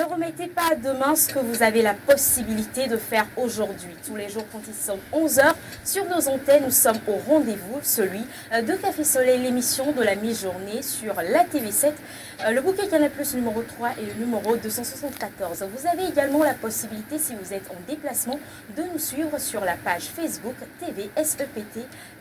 Ne remettez pas à demain ce que vous avez la possibilité de faire aujourd'hui. Tous les jours, quand il sont 11 heures, sur nos antennes, nous sommes au rendez-vous, celui de Café Soleil, l'émission de la mi-journée sur la TV7, le bouquet Canal+, numéro 3 et le numéro 274. Vous avez également la possibilité, si vous êtes en déplacement, de nous suivre sur la page Facebook TV SEPT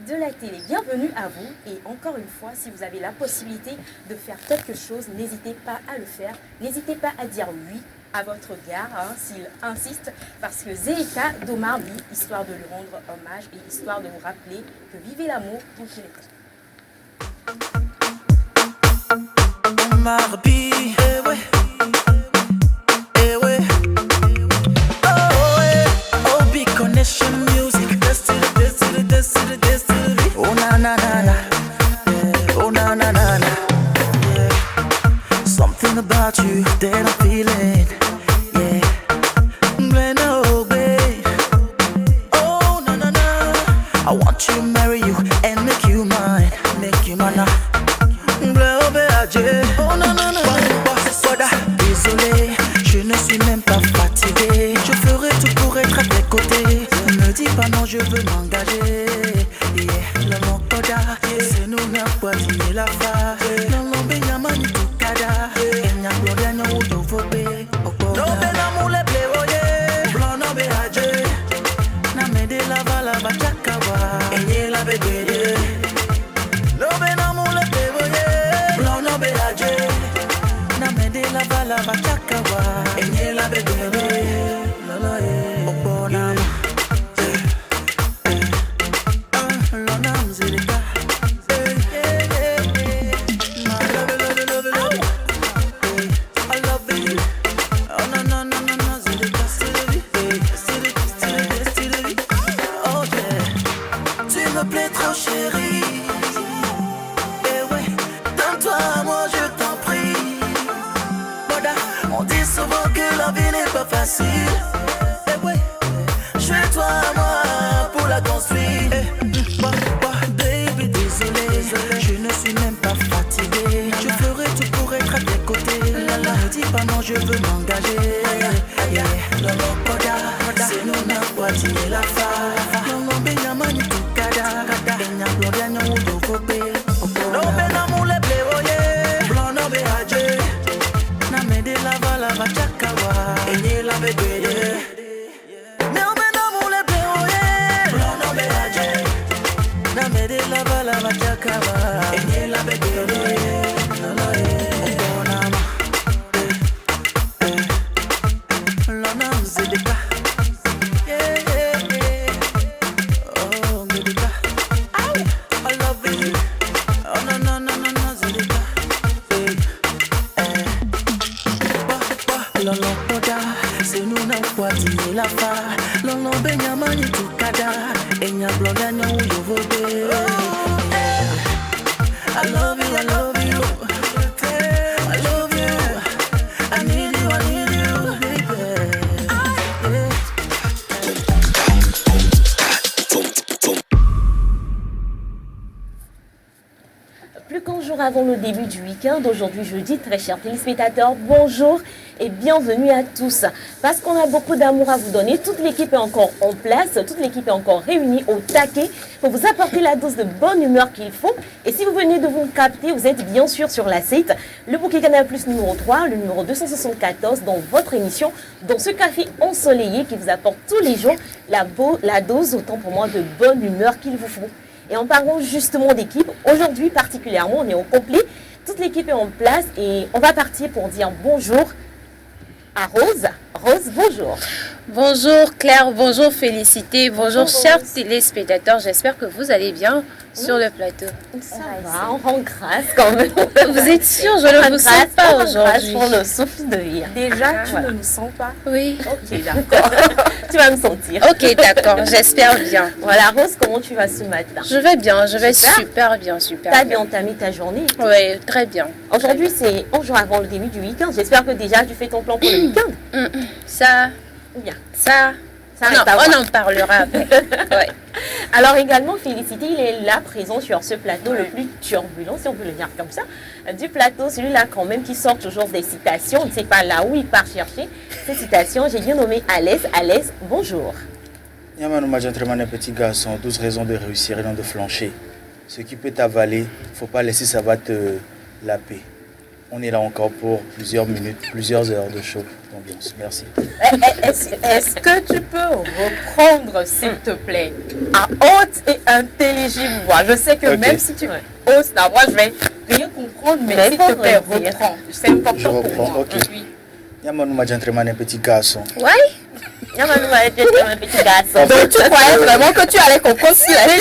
de la télé. Bienvenue à vous et encore une fois, si vous avez la possibilité de faire quelque chose, n'hésitez pas à le faire. N'hésitez pas à dire oui à votre gars s'il insiste, parce que Zéika Domar dit, histoire de lui rendre hommage et histoire de vous rappeler que vivez l'amour tant qu'il est temps. Marbi, eh ouais, eh ouais, oh ouais, oh big connection music, destiny, oh na na na na, oh na na na na, yeah. Something about you that I'm feeling, yeah. When oh babe, oh na na na, I want to marry you and make you mine now. Oh non non non, désolé, je ne suis même pas fatigué. Je ferai tout pour être à tes côtés. Ne me dis pas non, je veux m'engager. Yeah, le mokoda, c'est nous n'a pas dit la fa. Non non benyamani tukada, enya gloria no udo fobe. No bela mule pleoye, blanc no be aje. Na me de la vala bachakawa, enye la bebede. No bela mule pleoye, blanc no be aje. La bala bachakawa, enye la bebebe, la la e, obona ma, lona mzilika, I love you, oh no no no no no zilika, Sylvie, oh yeah, tu me plais trop chérie, eh ouais, donne-toi à moi je t'en prie. On dit souvent que la vie n'est pas facile. Eh ouais, je suis toi à moi pour la construire. Baby, désolé, je ne suis même pas fatigué. Je ferai tout pour être à tes côtés. Ne dis pas non, je veux m'engager. C'est nous n'a pas dit la fa. Non, benyamani tukada. Enya gloria no udo fobe. No benamu le pleoye. Blanc no be aje. Na me de la vala bachakawa, enye la bebede. No me no mule pleoye, blanc no be aje. Na me de la vala bachakawa, enye la bebede. La la e, obona ma, la na mzedeka. Oh mzedeka, I love you. Oh no no no no no zedeka. Lolo poda, c'est nous n'a pas dit la fa. Lolo benyamani tukada, enya bloga no uyovobe. I love you, I love you, I love you, I need you, baby. Plus qu'un jour avant le début du week-end, aujourd'hui jeudi, très chers téléspectateurs, bonjour et bienvenue à tous. Parce qu'on a beaucoup d'amour à vous donner, toute l'équipe est encore en place, toute l'équipe est encore réunie au taquet pour vous apporter la dose de bonne humeur qu'il faut. Et si vous venez de vous capter, vous êtes bien sûr sur la site, le bouquet Canal+ numéro 3, le numéro 274 dans votre émission, dans ce café ensoleillé qui vous apporte tous les jours la dose, autant pour moi, de bonne humeur qu'il vous faut. Et en parlant justement d'équipe, aujourd'hui particulièrement, on est au complet. Toute l'équipe est en place et on va partir pour dire bonjour à Rose. Rose, bonjour. Bonjour Claire, bonjour Félicité, bonjour chers téléspectateurs. J'espère que vous allez bien sur le plateau. Ça va, on rend grâce quand même. Vous êtes sûre, je ne vous sens pas aujourd'hui. Pour le souffle de vie. Déjà, tu voilà. ne nous sens pas? Oui. Ok, d'accord. Tu vas me sentir. Ok, d'accord, j'espère bien. Voilà, Rose, comment tu vas ce matin? Je vais bien, je vais super bien, super T'as bien. bien entamé ta journée? Oui, très bien. Aujourd'hui, c'est un jour avant le début du week-end. J'espère que déjà tu fais ton plan pour le week-end. Ça, Ou bien? ça, Ça reste à voir. On en parlera après. Ouais. Alors également, Félicité, il est là présent sur ce plateau le plus turbulent, si on peut le dire comme ça, du plateau, celui-là quand même qui sort toujours des citations. On ne sait pas là où il part chercher ces citations. J'ai bien nommé Alès. Alès, bonjour. Yamanouma Gentleman, un petit garçon, 12 raisons de réussir et non de flancher. Ce qui peut t'avaler, il ne faut pas laisser, ça va te laper. On est là encore pour plusieurs minutes, plusieurs heures de show d'ambiance. Merci. Est-ce que tu peux reprendre, s'il te plaît, à haute et intelligible voix? Je sais que Ok. même si tu hausses la voix, je vais rien comprendre, mais s'il te plaît, reprends. C'est important Je pour reprends, moi. ok. Yamanouma Gentleman, un petit garçon. Ouais. Yamanouma Gentleman, un petit garçon. Donc tu croyais vraiment que tu allais comprendre ce qu'il allait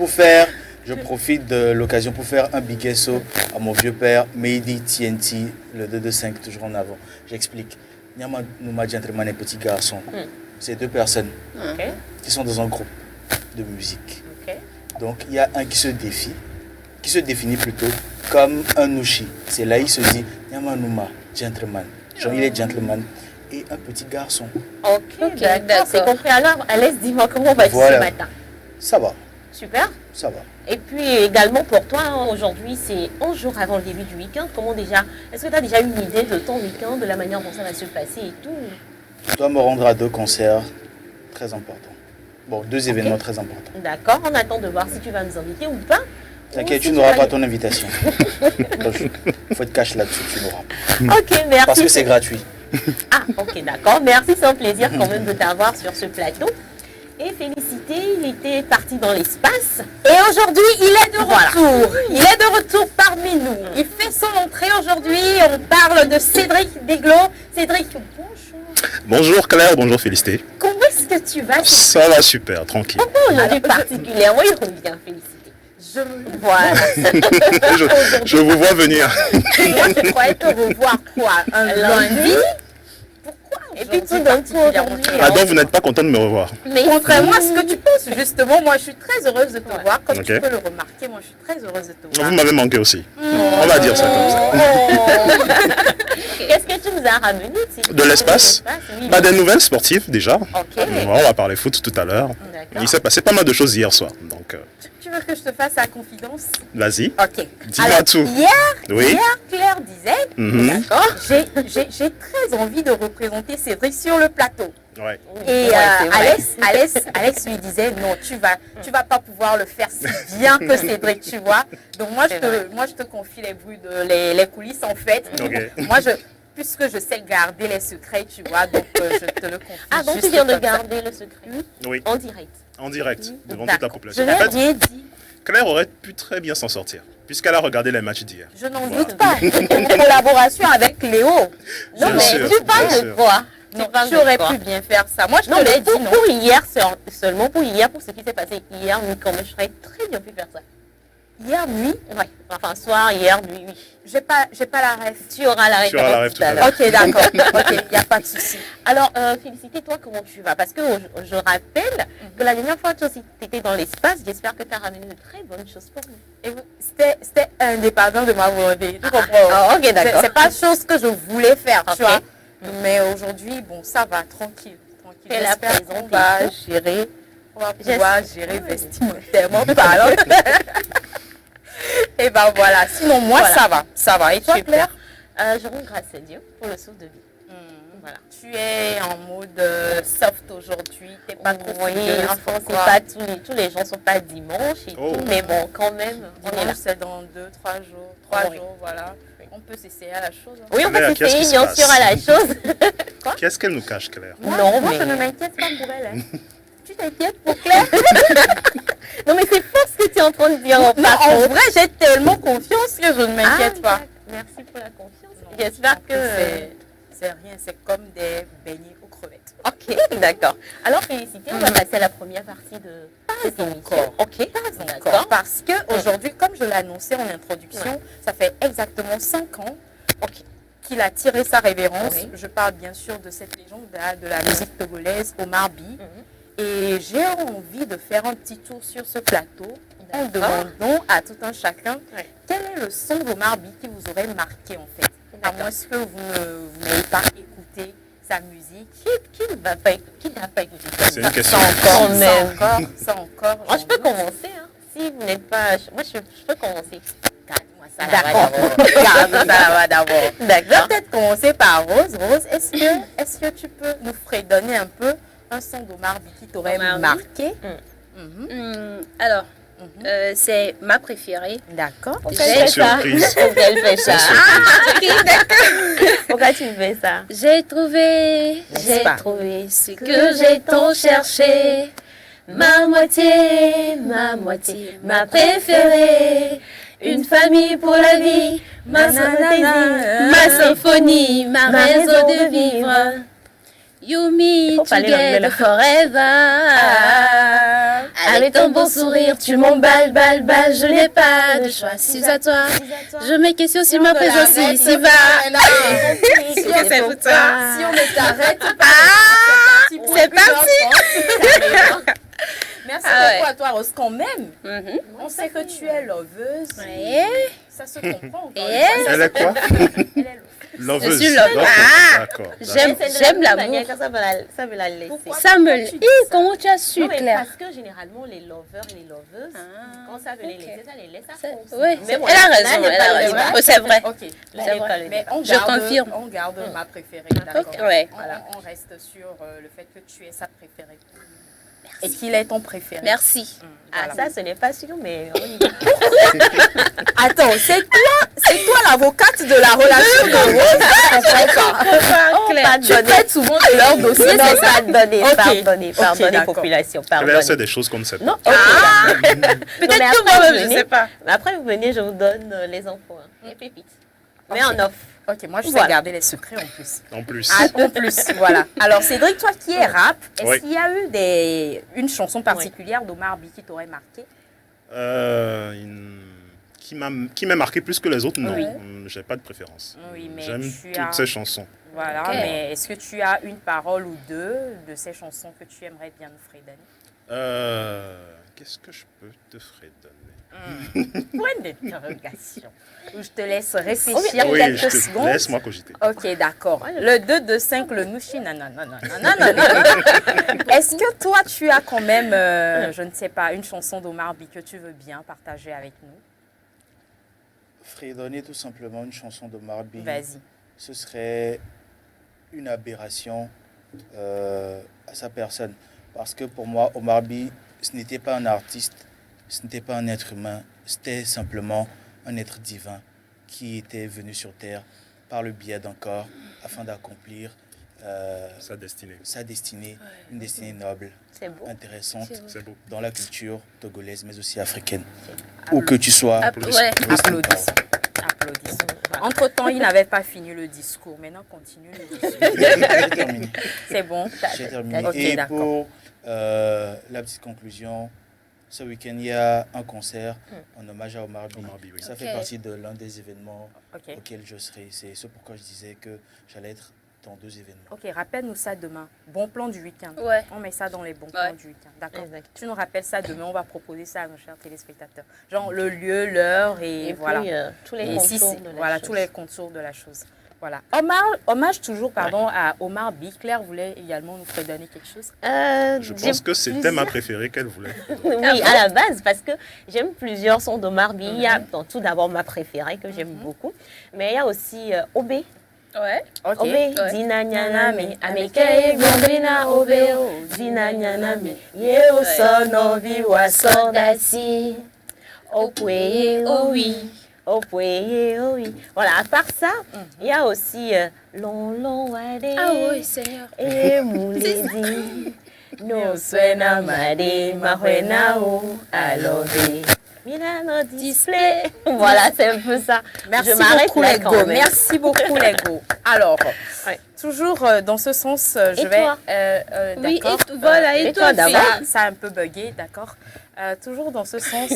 dire? Je profite de l'occasion pour faire un big SO à mon vieux père, Mehdi TNT, le 225, toujours en avant. J'explique. Yamanouma Gentleman, un petit garçon. C'est deux personnes Ok, qui sont dans un groupe de musique. ok. Donc il y a un qui se définit plutôt comme un nushi. C'est là il se dit Yamanouma, gentleman. Genre il est gentleman et un petit garçon. Ok, Ok, d'accord, c'est d'accord. compris. Alors, Alès, dis-moi comment va-t-il Voilà. ce matin? Ça va, Super. ça va. Et puis également pour toi, hein, aujourd'hui, c'est 11 jours avant le début du week-end. Comment déjà, est-ce que tu as déjà une idée de ton week-end, de la manière dont ça va se passer et tout? Je dois me rendre à deux concerts très importants. Bon, deux événements très importants. D'accord, on attend de voir si tu vas nous inviter ou pas. T'inquiète, Ou si tu n'auras vas pas y- ton invitation. Il faut être cash là-dessus, tu n'auras pas. Ok, merci. Parce que c'est gratuit. Ah, ok, d'accord. Merci, c'est un plaisir quand même de t'avoir sur ce plateau. Et Félicité, il était parti dans l'espace. Et aujourd'hui, il est de Voilà. retour. Il est de retour parmi nous. Il fait son entrée aujourd'hui. On parle de Cédric Deglo. Cédric, bonjour. Bonjour Claire, bonjour Félicité. Comment est-ce que tu vas? Ça va super, tranquille. Aujourd'hui particulièrement, il revient, Félicité. Voilà. Je vous vois venir. Moi, je croyais te revoir quoi? Un lundi? Pourquoi? Et puis tout aujourd'hui d'un coup, particulièrement? aujourd'hui, Ah donc vous n'êtes pas content de me revoir. Mais Contrairement à ce que tu penses, justement, moi je suis très heureuse de te Ouais. voir. Comme Ok. tu peux le remarquer, moi je suis très heureuse de te voir. Vous m'avez manqué aussi. On va dire ça comme ça. qu'est-ce que tu nous as ramené De l'espace Oui. Bah, des nouvelles sportives déjà. Ok, On va parler foot tout à l'heure. d'accord. Il s'est passé pas mal de choses hier soir. Donc Tu veux que je te fasse la confidence? vas-y, Ok. dis-moi Alors, tout. Hier, Oui. Claire disait, Mhm. d'accord, j'ai très envie de représenter Cédric sur le plateau. Ouais. Et Ouais, c'est vrai. Alex lui disait, non, tu vas pas pouvoir le faire si bien que Cédric, tu vois. Donc moi je te confie les bruits les coulisses en fait. Ok. Moi puisque je sais garder les secrets, tu vois, donc je te le confie. Ah, donc juste tu viens de comme ça. garder le secret Oui, en direct. en direct, devant toute la D'accord. population. Je En l'ai fait, bien dit. Claire aurait pu très bien s'en sortir, puisqu'elle a regardé les matchs d'hier. Je n'en doute pas. En collaboration avec Léo. Non, Bien mais sûr, tu parles bien de sûr. quoi? Non, Tu parles tu de aurais quoi? pu bien faire ça. Moi, je Non, te mais l'ai dit, non. pour hier, seulement pour hier, pour ce qui s'est passé hier, mais quand même, je serais très bien pu faire ça. Hier nuit, Ouais, enfin, soir, hier, nuit, oui. j'ai pas la ref. Tu auras la Tu auras la réponse ref tout à tout à l'heure. Ok, d'accord. Ok, il n'y a pas de souci. Alors, Félicité, toi, comment tu vas? Parce que je rappelle que la dernière fois que tu étais dans l'espace, j'espère que tu as ramené de très bonnes choses pour nous. Et c'était indépendant de ma volonté. Tu comprends? Ah, ok, d'accord. C'est pas chose que je voulais faire, tu Ok. vois. Mais aujourd'hui, bon, ça va, tranquille. Tranquille. Fais la J'espère qu'on va présentation. gérer. On va pouvoir gérer vestimentairement parlant. Et ben voilà. Sinon, moi, Voilà. ça va. Et toi, Super. Claire? Je rends grâce à Dieu pour le souffle de vie. Voilà. Tu es en mode soft aujourd'hui. T'es pas trop Oui, fougueuse, enfin, c'est pourquoi? pas tous les gens sont pas dimanche et Oh. tout, mais bon, quand même, on est là. Dimanche, c'est dans 2-3 jours. 3 Oui. jours, voilà. On peut s'essayer à la chose. hein. Oui, on Claire, va qu'est-ce qui s'essayer se bien sûr passe à la chose. Qu'est-ce qu'elle nous cache, Claire? Non, Moi, mais- je ne m'inquiète pas pour elle. hein. Tu t'inquiètes pour Claire? Non, mais c'est faux ce que tu es en train de dire. Non, en vrai, j'ai tellement confiance que je ne m'inquiète pas. Merci pour la confiance. Non, J'espère en que... plus, c'est rien, c'est comme des beignets aux crevettes. Ok, d'accord. Alors, Félicité, on va passer à la première partie de cette émission. encore. Ok, Encore. d'accord. Parce que aujourd'hui, comme je l'ai annoncé en introduction, ça fait exactement 5 ans qu'il a tiré sa révérence. Oui. Je parle bien sûr de cette légende de la musique togolaise, Omar By. Mhm. Et j'ai envie de faire un petit tour sur ce plateau en D'accord. demandant à tout un chacun Ouais. quel est le son d'Omar By qui vous aurait marqué en fait. À D'accord. moins que vous n'ayez pas écouté sa musique. Qui n'a pas écouté ça? C'est une question. Quand même. Ça encore. Moi, je peux commencer. Hein. Si vous n'êtes pas... Moi, je peux commencer. Garde-moi ça D'accord. là-bas. Garde ça là-bas d'abord. Je vais D'accord. peut-être commencer par Rose. Rose, est-ce que tu peux nous fredonner un peu un son d'Omar By qui t'aurait Omar By. marqué? Alors, c'est ma préférée. D'accord. J'ai Surprise. Pourquoi elle fait ça? Ok, d'accord. Pourquoi tu fais ça? J'ai trouvé pas? ce que j'ai tant cherché. Ma moitié, ma préférée. Une famille pour la vie, ma symphonie, ma raison de vivre. You me Faut pas aller l'anglais, together là. forever. Avec ton bon sourire, tu m'emballes, balle, je n'ai pas de choix. Si à toi, je me questionne sur ma présence ici-bas. Si c'est pour toi. Si on ne t'arrête pas. C'est parti. Merci Ah beaucoup ouais. à toi, Rose. Quand même, Mhm. on sait que tu es loveuse. Ouais. Ça se comprend. encore une Et fois. Elle est quoi? Elle est Loveuse. Je suis loveuse. D'accord. J'aime l'amour. Ça veut la laisser. Pourquoi? Ça me... tu dis Hi, ça? comment tu as su, Non, mais Claire? parce que généralement, les lovers et les loveuses, quand ça veut les ok. laisser, ça les laisse à C'est- fond. Oui, Mais bon, elle a là, raison, n'est elle pas a le raison. débat. Oh, c'est vrai. Ok. Là, C'est n'est pas vrai. le Mais débat. Je confirme. On garde ma préférée, d'accord. Ok, ouais. Voilà, on reste sur le fait que tu es sa préférée. Et qu'il est ton préféré. Merci. Ah, Voilà. ça, ce n'est pas sûr, mais on y va. Attends, c'est toi l'avocate de la relation de Rose. Je comprends pas. On Claire, va Tu donner. traites souvent de leur dossier, Non, c'est ça? pardonnez, Ok. pardonnez, Ok, pardonnez, d'accord. population, Claire, pardonnez. c'est des choses qu'on ne sait pas. Non, ok. Peut-être mais que après, moi-même, vous je venez. sais pas. Mais après, vous venez, je vous donne les infos. Les pépites. Mais en off. Ok, moi je sais Voilà. garder les secrets en plus. En plus. Ah, en plus, voilà. Alors Cédric, toi qui es rap, est-ce Oui. qu'il y a eu une chanson particulière d'Omar By qui t'aurait marqué? Qui m'a marqué plus que les autres, non. Oui. J'ai pas de préférence. Oui, mais J'aime tu toutes as- ces chansons. Voilà, Ok. mais est-ce que tu as une parole ou deux de ces chansons que tu aimerais bien nous fredonner? Qu'est-ce que je peux te fredonner? Point d'interrogation. Je te laisse réfléchir Oui, quelques secondes. laisse-moi cogiter. Ok, d'accord. Le 2, 2, 5, le Nushi, non. Est-ce que toi, tu as quand même, je ne sais pas, une chanson d'Omar By que tu veux bien partager avec nous? Fredonner tout simplement une chanson d'Omar By, Vas-y. ce serait une aberration à sa personne. Parce que pour moi, Omar By, ce n'était pas un artiste, ce n'était pas un être humain, c'était simplement un être divin qui était venu sur Terre par le biais d'un corps afin d'accomplir Sa destinée. sa destinée, une destinée noble, C'est beau. intéressante C'est beau. dans la culture togolaise, mais aussi africaine. Où que tu sois, Ouais. Applaudissons. Applaudissons. Entre-temps, il n'avait pas fini le discours. Maintenant, continue le discours. j'ai terminé. C'est bon. J'ai terminé. Ok, Et d'accord. pour la petite conclusion, ce week-end, il y a un concert en hommage à Omar By. Omar By, oui. Ça Ok. fait partie de l'un des événements Ok. auxquels je serai. C'est ce pourquoi je disais que j'allais être dans 2 événements. Ok, rappelle-nous ça demain. Bon plan du week-end. Ouais. On met ça dans les bons plans Ouais. du week-end. D'accord. Exact. Tu nous rappelles ça demain. On va proposer ça à nos chers téléspectateurs. Genre le lieu, l'heure et, Et voilà. puis, tous les Et si contours c'est- de la voilà, chose. tous les contours de la chose. Voilà. Hommage toujours à Omar By. Claire voulait également nous redonner quelque chose. Je pense que c'était ma plusieurs- préférée qu'elle voulait. Oui, à la base, parce que j'aime plusieurs sons d'Omar By. Il y a tout d'abord ma préférée que j'aime beaucoup, mais il y a aussi Obé. Ouais. Ok. Obé, Ouais. Dina Nyaname, Ameke Gombina Obé, Dina Nyaname, Yeo Sonovi Wasondasi, Opweye, oh oui. Opweye, oh oui. Voilà, à part ça, il y a aussi Long Long Wade. Ah oui, Seigneur. Et Mouledi, no suena made, mahwena o alove. Milano display. Voilà, c'est un peu ça. Merci Je m'arrête beaucoup là les quand go. même. Merci beaucoup les go. Alors, Ouais. toujours dans ce sens, je Et vais. toi Oui, d'accord. et voilà, et toi, d'abord. Ça a un peu bugué, d'accord. Toujours dans ce sens.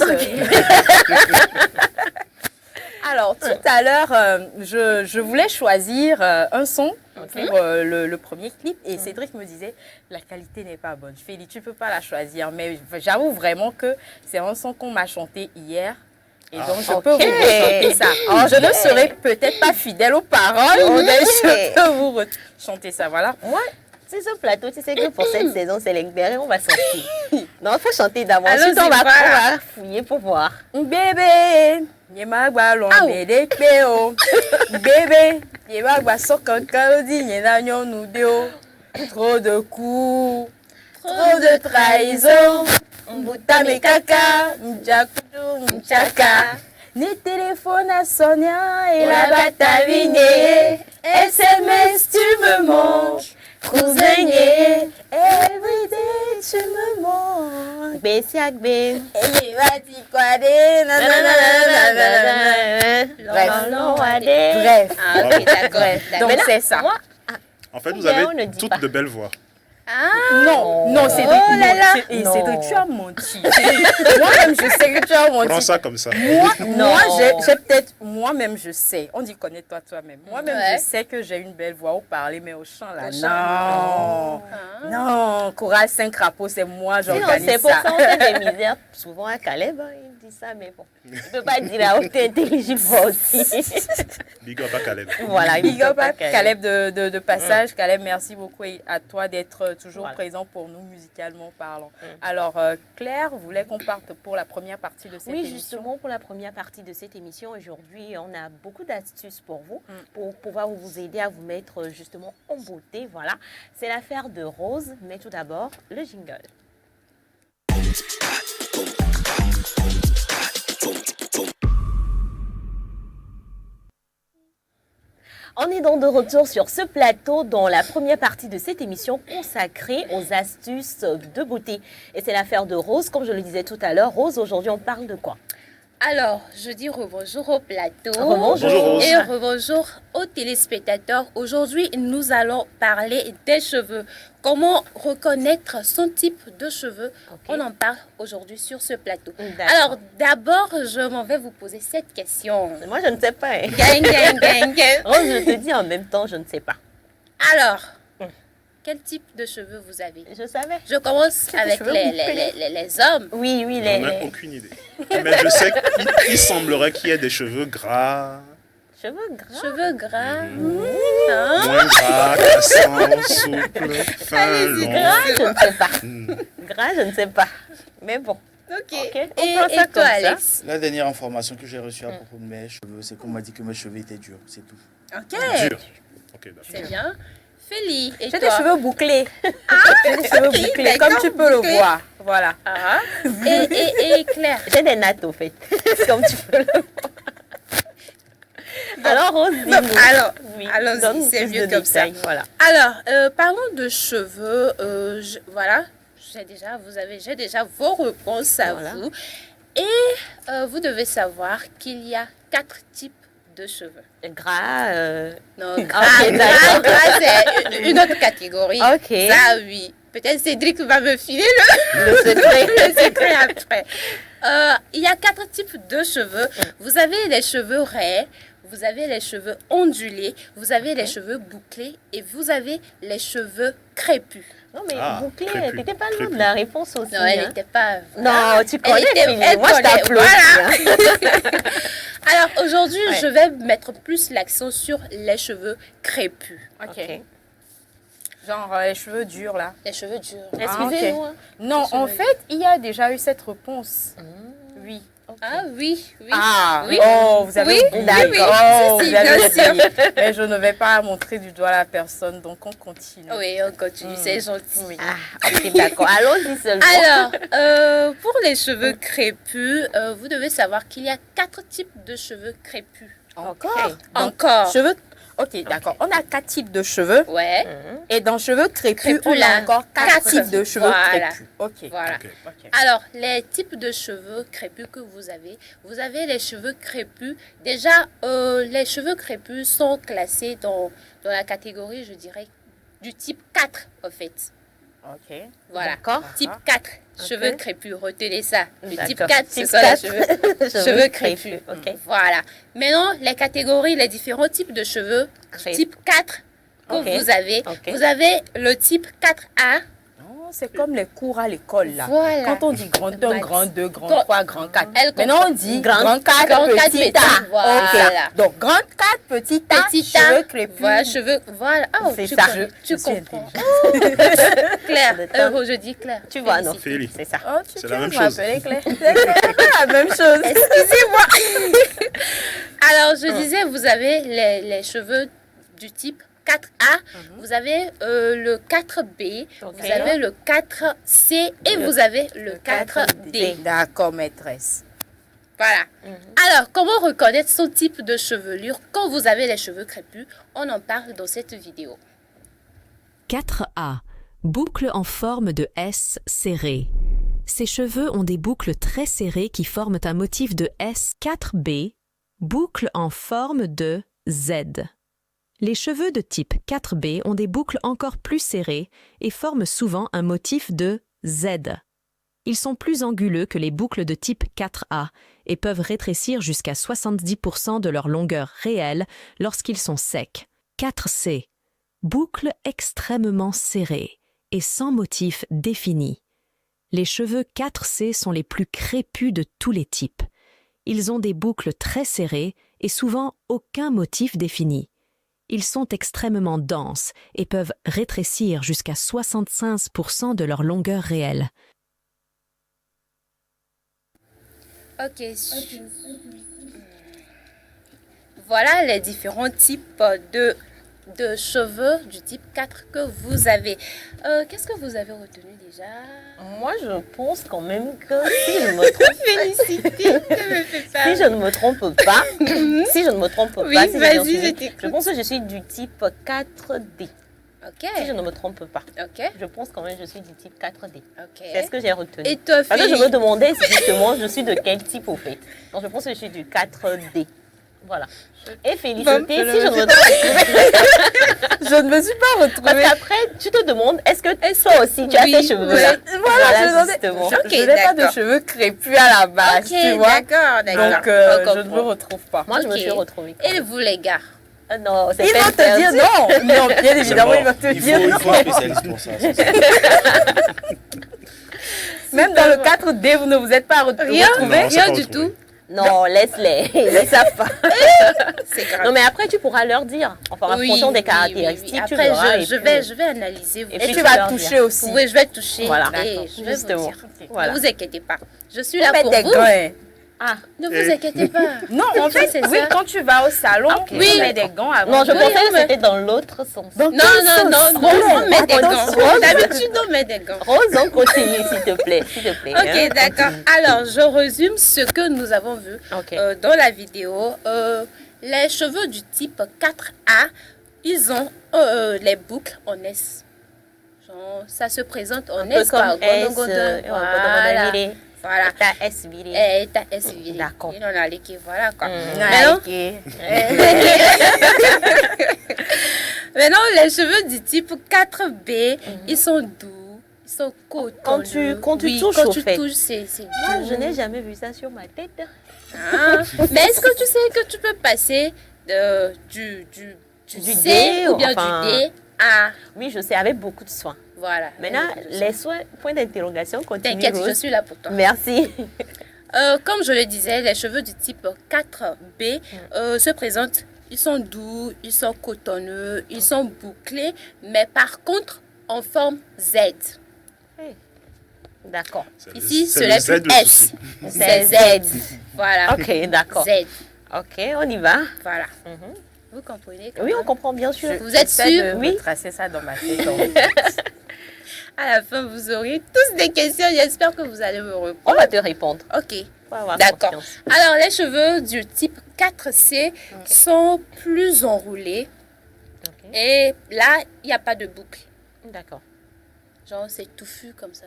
Alors, tout à l'heure, je voulais choisir un son pour le premier clip et Cédric me disait la qualité n'est pas bonne. Je fais dit tu peux pas la choisir, mais j'avoue vraiment que c'est un son qu'on m'a chanté hier Et donc, je peux vous chanter ça. Alors, je ne serai peut-être pas fidèle aux paroles, mais je peux vous chanter ça. Voilà. Moi, c'est ce plateau, tu sais que pour cette saison, c'est l'expérience, on va sortir. Non, il faut chanter d'avance. Ensuite, on va fouiller pour voir. Bébé, yemagba londe de kpeo. Bébé, yemagba sokankalo nyenanyo nudeo. Trop de coups, trop de trahison. Mbuta mekaka, mjakudu mchaka. Ni téléphone à Sonia et la bataviné. SMS, tu me manques. Cousin, everyday, tu me manques. Bessiak, bé. Et vas-y, quoi, des Bref. Ah, ok, d'accord. Donc, c'est ça. Moi, En fait, vous Bien, avez on ne dit toutes pas. de belles voix. Non, c'est Oh là là. Non. Cédric, tu as menti. Moi-même, je sais que tu as Prends menti. ça comme ça. J'ai peut-être, moi-même, je sais. On dit connais-toi toi-même. Moi-même, Ouais. je sais que j'ai une belle voix au parler, mais au chant, là, Au chant. non. Chorale 5 crapauds, c'est moi, sinon, j'organise c'est pour ça. ça on fait des misères. Souvent à Caleb, hein, il dit ça, mais bon. Il ne peut pas dire la haute intelligible voix aussi. Big up à Caleb. Voilà, Big up à Caleb. Caleb de passage. Caleb, merci beaucoup et à toi d'être toujours Voilà. présent pour nous musicalement parlant. Alors, Claire voulait qu'on parte pour la première partie de cette Oui, émission. justement, pour la première partie de cette émission, aujourd'hui, on a beaucoup d'astuces pour vous, pour pouvoir vous aider à vous mettre justement en beauté. Voilà, c'est l'affaire de Rose, mais tout d'abord, le jingle. On est donc de retour sur ce plateau dans la première partie de cette émission consacrée aux astuces de beauté. Et c'est l'affaire de Rose, comme je le disais tout à l'heure. Rose, aujourd'hui, on parle de quoi? Alors, je dis rebonjour au plateau. Rebonjour. Bonjour, Rose. Et rebonjour aux téléspectateurs. Aujourd'hui, nous allons parler des cheveux. Comment reconnaître son type de cheveux? Ok. On en parle aujourd'hui sur ce plateau. D'accord. Alors, d'abord, je m'en vais vous poser cette question. Moi, je ne sais pas. Hein. Gang, gang, gang, gang. Rose, je te dis en même temps, je ne sais pas. Alors, quel type de cheveux vous avez? Je savais. Je commence avec cheveux les hommes. Oui, oui, J'en ai aucune idée. Mais je sais qu'il semblerait qu'il y ait des cheveux gras, cheveux gras. Cheveux gras. Hein? moins gras, cassants, souples, fins, longs. Gras, je ne sais pas. Gras, je ne sais pas. Mais bon. Ok. Ok, on Et, prend ça et comme toi, ça. Alex? La dernière information que j'ai reçue à propos de mes cheveux, c'est qu'on m'a dit que mes cheveux étaient durs, c'est tout. Ok. Dur. Ok, d'accord. C'est bien. Félie. Et J'ai toi? des cheveux bouclés. J'ai des cheveux bouclés, d'accord, comme tu peux le bouclés. voir. Voilà. Ah. Et Claire? J'ai des nattes, au fait. Comme tu peux le voir. Alors, Rose, dis-nous. Alors, Oui, allons-y, donne c'est plus mieux de comme ça. détails, Voilà. Alors, parlons de cheveux. Voilà, j'ai déjà vos réponses à Voilà. vous. Et vous devez savoir qu'il y a 4 types de cheveux. Gras. Non, Ok, gras, d'accord. c'est une autre catégorie. Ok. Ça, oui. Peut-être Cédric va me filer Le secret. le secret après. Il y a 4 types de cheveux. Vous avez les cheveux raies, vous avez les cheveux ondulés, vous avez les cheveux bouclés et vous avez les cheveux crépus. Non, mais Ah, bouclé, crépus. t'étais pas loin Crépus. de la réponse aussi. Non, elle hein. n'était pas... Non, tu connais, était- Philippe. elle Moi, je connaît, t'applaudis. voilà. hein. Alors aujourd'hui, Ouais. je vais mettre plus l'accent sur les cheveux crépus. Ok. Genre les cheveux durs là. Les cheveux durs. Excusez-nous. ok. hein. Non, cheveux en fait, il y a déjà eu cette réponse. Oui. Ah oui, oui. Ah, oui. oh, vous avez Oui, oublié. oui, oui. Oh, Si, si, vous avez bien sûr. oublié. Mais je ne vais pas montrer du doigt la personne, donc on continue. Oui, on continue, c'est gentil. Oui. Ah, ok, d'accord. Allons-y seulement. Alors, pour les cheveux crépus, vous devez savoir qu'il y a 4 types de cheveux crépus. Encore. Donc, Encore. cheveux. Ok, d'accord. On a 4 types de cheveux. Ouais, Et dans cheveux crépus, Crépus, on là. a encore 4 Quatre. types de cheveux Voilà. crépus. Ok. voilà. Ok. Ok. Alors, les types de cheveux crépus que vous avez les cheveux crépus. Déjà, les cheveux crépus sont classés dans la catégorie, je dirais, du type 4, en fait. Ok. Voilà. D'accord. Type 4, cheveux crépus, retenez ça. Le type D'accord. 4, ce Type sont les 4. cheveux crépus. Ok. Voilà. Maintenant, les catégories, les différents types de cheveux, Crépus. type 4 que Ok. vous avez. Ok. Vous avez le type 4A, c'est comme les cours à l'école là. Voilà. Quand on dit grand 1, Maths. grand 2, grand Quand- 3, grand 4. Elle Maintenant comprend. on dit Grand grand 4, grand quatre, petit petit, A. voilà. Ok. Donc grand 4, petit A, Petit A. cheveux crépus. Voilà, cheveux. Voilà. Oh, C'est tu ça. comprends. Tu Je suis comprends. Claire. Je dis Claire. Tu vois, non? Félicite. Féli. C'est ça. Oh, C'est la même chose. m'appeler Claire. C'est la même chose. Excusez-moi. Alors, je disais, vous avez les cheveux du type 4A, vous avez le 4B, Ok. vous avez le 4C et vous avez le 4D. D'accord, maîtresse. Voilà. Alors, comment reconnaître son type de chevelure quand vous avez les cheveux crépus? On en parle dans cette vidéo. 4A. Boucle en forme de S serrée. Ces cheveux ont des boucles très serrées qui forment un motif de S. 4B. Boucle en forme de Z. Les cheveux de type 4B ont des boucles encore plus serrées et forment souvent un motif de Z. Ils sont plus anguleux que les boucles de type 4A et peuvent rétrécir jusqu'à 70% de leur longueur réelle lorsqu'ils sont secs. 4C. Boucles extrêmement serrées et sans motif défini. Les cheveux 4C sont les plus crépus de tous les types. Ils ont des boucles très serrées et souvent aucun motif défini. Ils sont extrêmement denses et peuvent rétrécir jusqu'à 75% de leur longueur réelle. Ok. Voilà les différents types de cheveux du type 4 que vous avez. Qu'est-ce que vous avez retenu déjà? Moi, je pense quand même que si je me trompe, si je ne me trompe pas, si je ne me trompe Oui, pas, si j'ai vas-y, bien suivi, je t'écoute. je pense que je suis du type 4D. Ok. Si je ne me trompe pas, Ok. je pense quand même que je suis du type 4D. Ok. C'est ce que j'ai retenu. Et toi, Parce que je Félix? me demandais si justement je suis de quel type au fait. Donc je pense que je suis du 4D. Voilà. Et Félicité, si je ne me trompe Je ne me suis pas Parce retrouvée. qu'après, tu te demandes, est-ce que toi aussi tu as Oui, ces cheveux-là? oui. Voilà, je me demandais- justement. Ok, je n'ai pas de d'accord. cheveux crépus à la base, Ok, tu vois. d'accord, d'accord. Donc, On je ne me comprend. retrouve pas. Moi, je me Ok. suis retrouvée. Et vous, les gars? Non, c'est Ils pas vont te dire non. Non, bien C'est évidemment, mort. ils vont te Il dire faut, non. il faut un spécialiste pour ça. c'est ça. Même dans le 4D, vous ne vous êtes pas retrouvés. Rien, Non, on s'est rien pas du retrouvés. tout. Non, laisse-les. Ils ne savent pas. C'est grave. Non, mais après, tu pourras leur dire. Enfin, en Oui, fonction des oui, caractéristiques, oui, oui. tu Après, verras. je vais analyser. Et Et puis tu tu vas leur toucher diras. aussi. Oui, je vais toucher. Voilà. Et D'accord. je vais Justement. vous dire. Voilà. Ne vous inquiétez pas. Je suis On là met pour des vous. gants. Ah, Ne vous inquiétez pas. Non, en fait, c'est oui, ça. quand tu vas au salon, Oui. on met des gants avant. non, je Oui, pensais que mais- c'était dans l'autre sens. Non, non, non, non, on met des Attention. gants. D'habitude, on met des gants. Rose, on continue, s'il te plaît. S'il te plaît. Ok, hein. d'accord. Alors, je résume ce que nous avons vu Ok. dans la vidéo. Les cheveux du type 4A, ils ont les boucles en S. Genre, ça se présente en Un peu S. comme quoi. S. Voilà. Voilà. Voilà. Ta S virée. Et t'as S viré. D'accord. Il en a les qui, voilà quoi. Mm. Maintenant, Ok. maintenant, les cheveux du type 4B, ils sont doux, ils sont cotonneux. Quand tu Oui, touches, quand au tu fait. touches, c'est Moi, doux. je n'ai jamais vu ça sur ma tête. Ah. Mais est-ce que tu sais que tu peux passer du Du C D, ou bien enfin- du D à... Oui, je sais, avec beaucoup de soin. Voilà. Maintenant, les soins, point d'interrogation, continue. T'inquiète, je Rose. suis là pour toi. Merci. Comme je le disais, les cheveux du type 4B se présentent, ils sont doux, ils sont cotonneux, ils sont bouclés, mais par contre en forme Z. D'accord. C'est le- Ici, c'est ce le n'est Z plus le S, souci. c'est Z. Voilà. Ok, d'accord. Z. Ok, on y va. Voilà. Vous comprenez? quand Oui, on même? comprend bien sûr. Vous êtes J'essaie sûr? de Oui. tracer ça dans ma tête. donc. À la fin, vous aurez tous des questions. J'espère que vous allez me répondre. On va te répondre. Ok. Faut avoir D'accord. confiance. Alors, les cheveux du type 4C sont plus enroulés. Ok. Et là, il n'y a pas de boucle. D'accord. Genre, c'est touffu comme ça.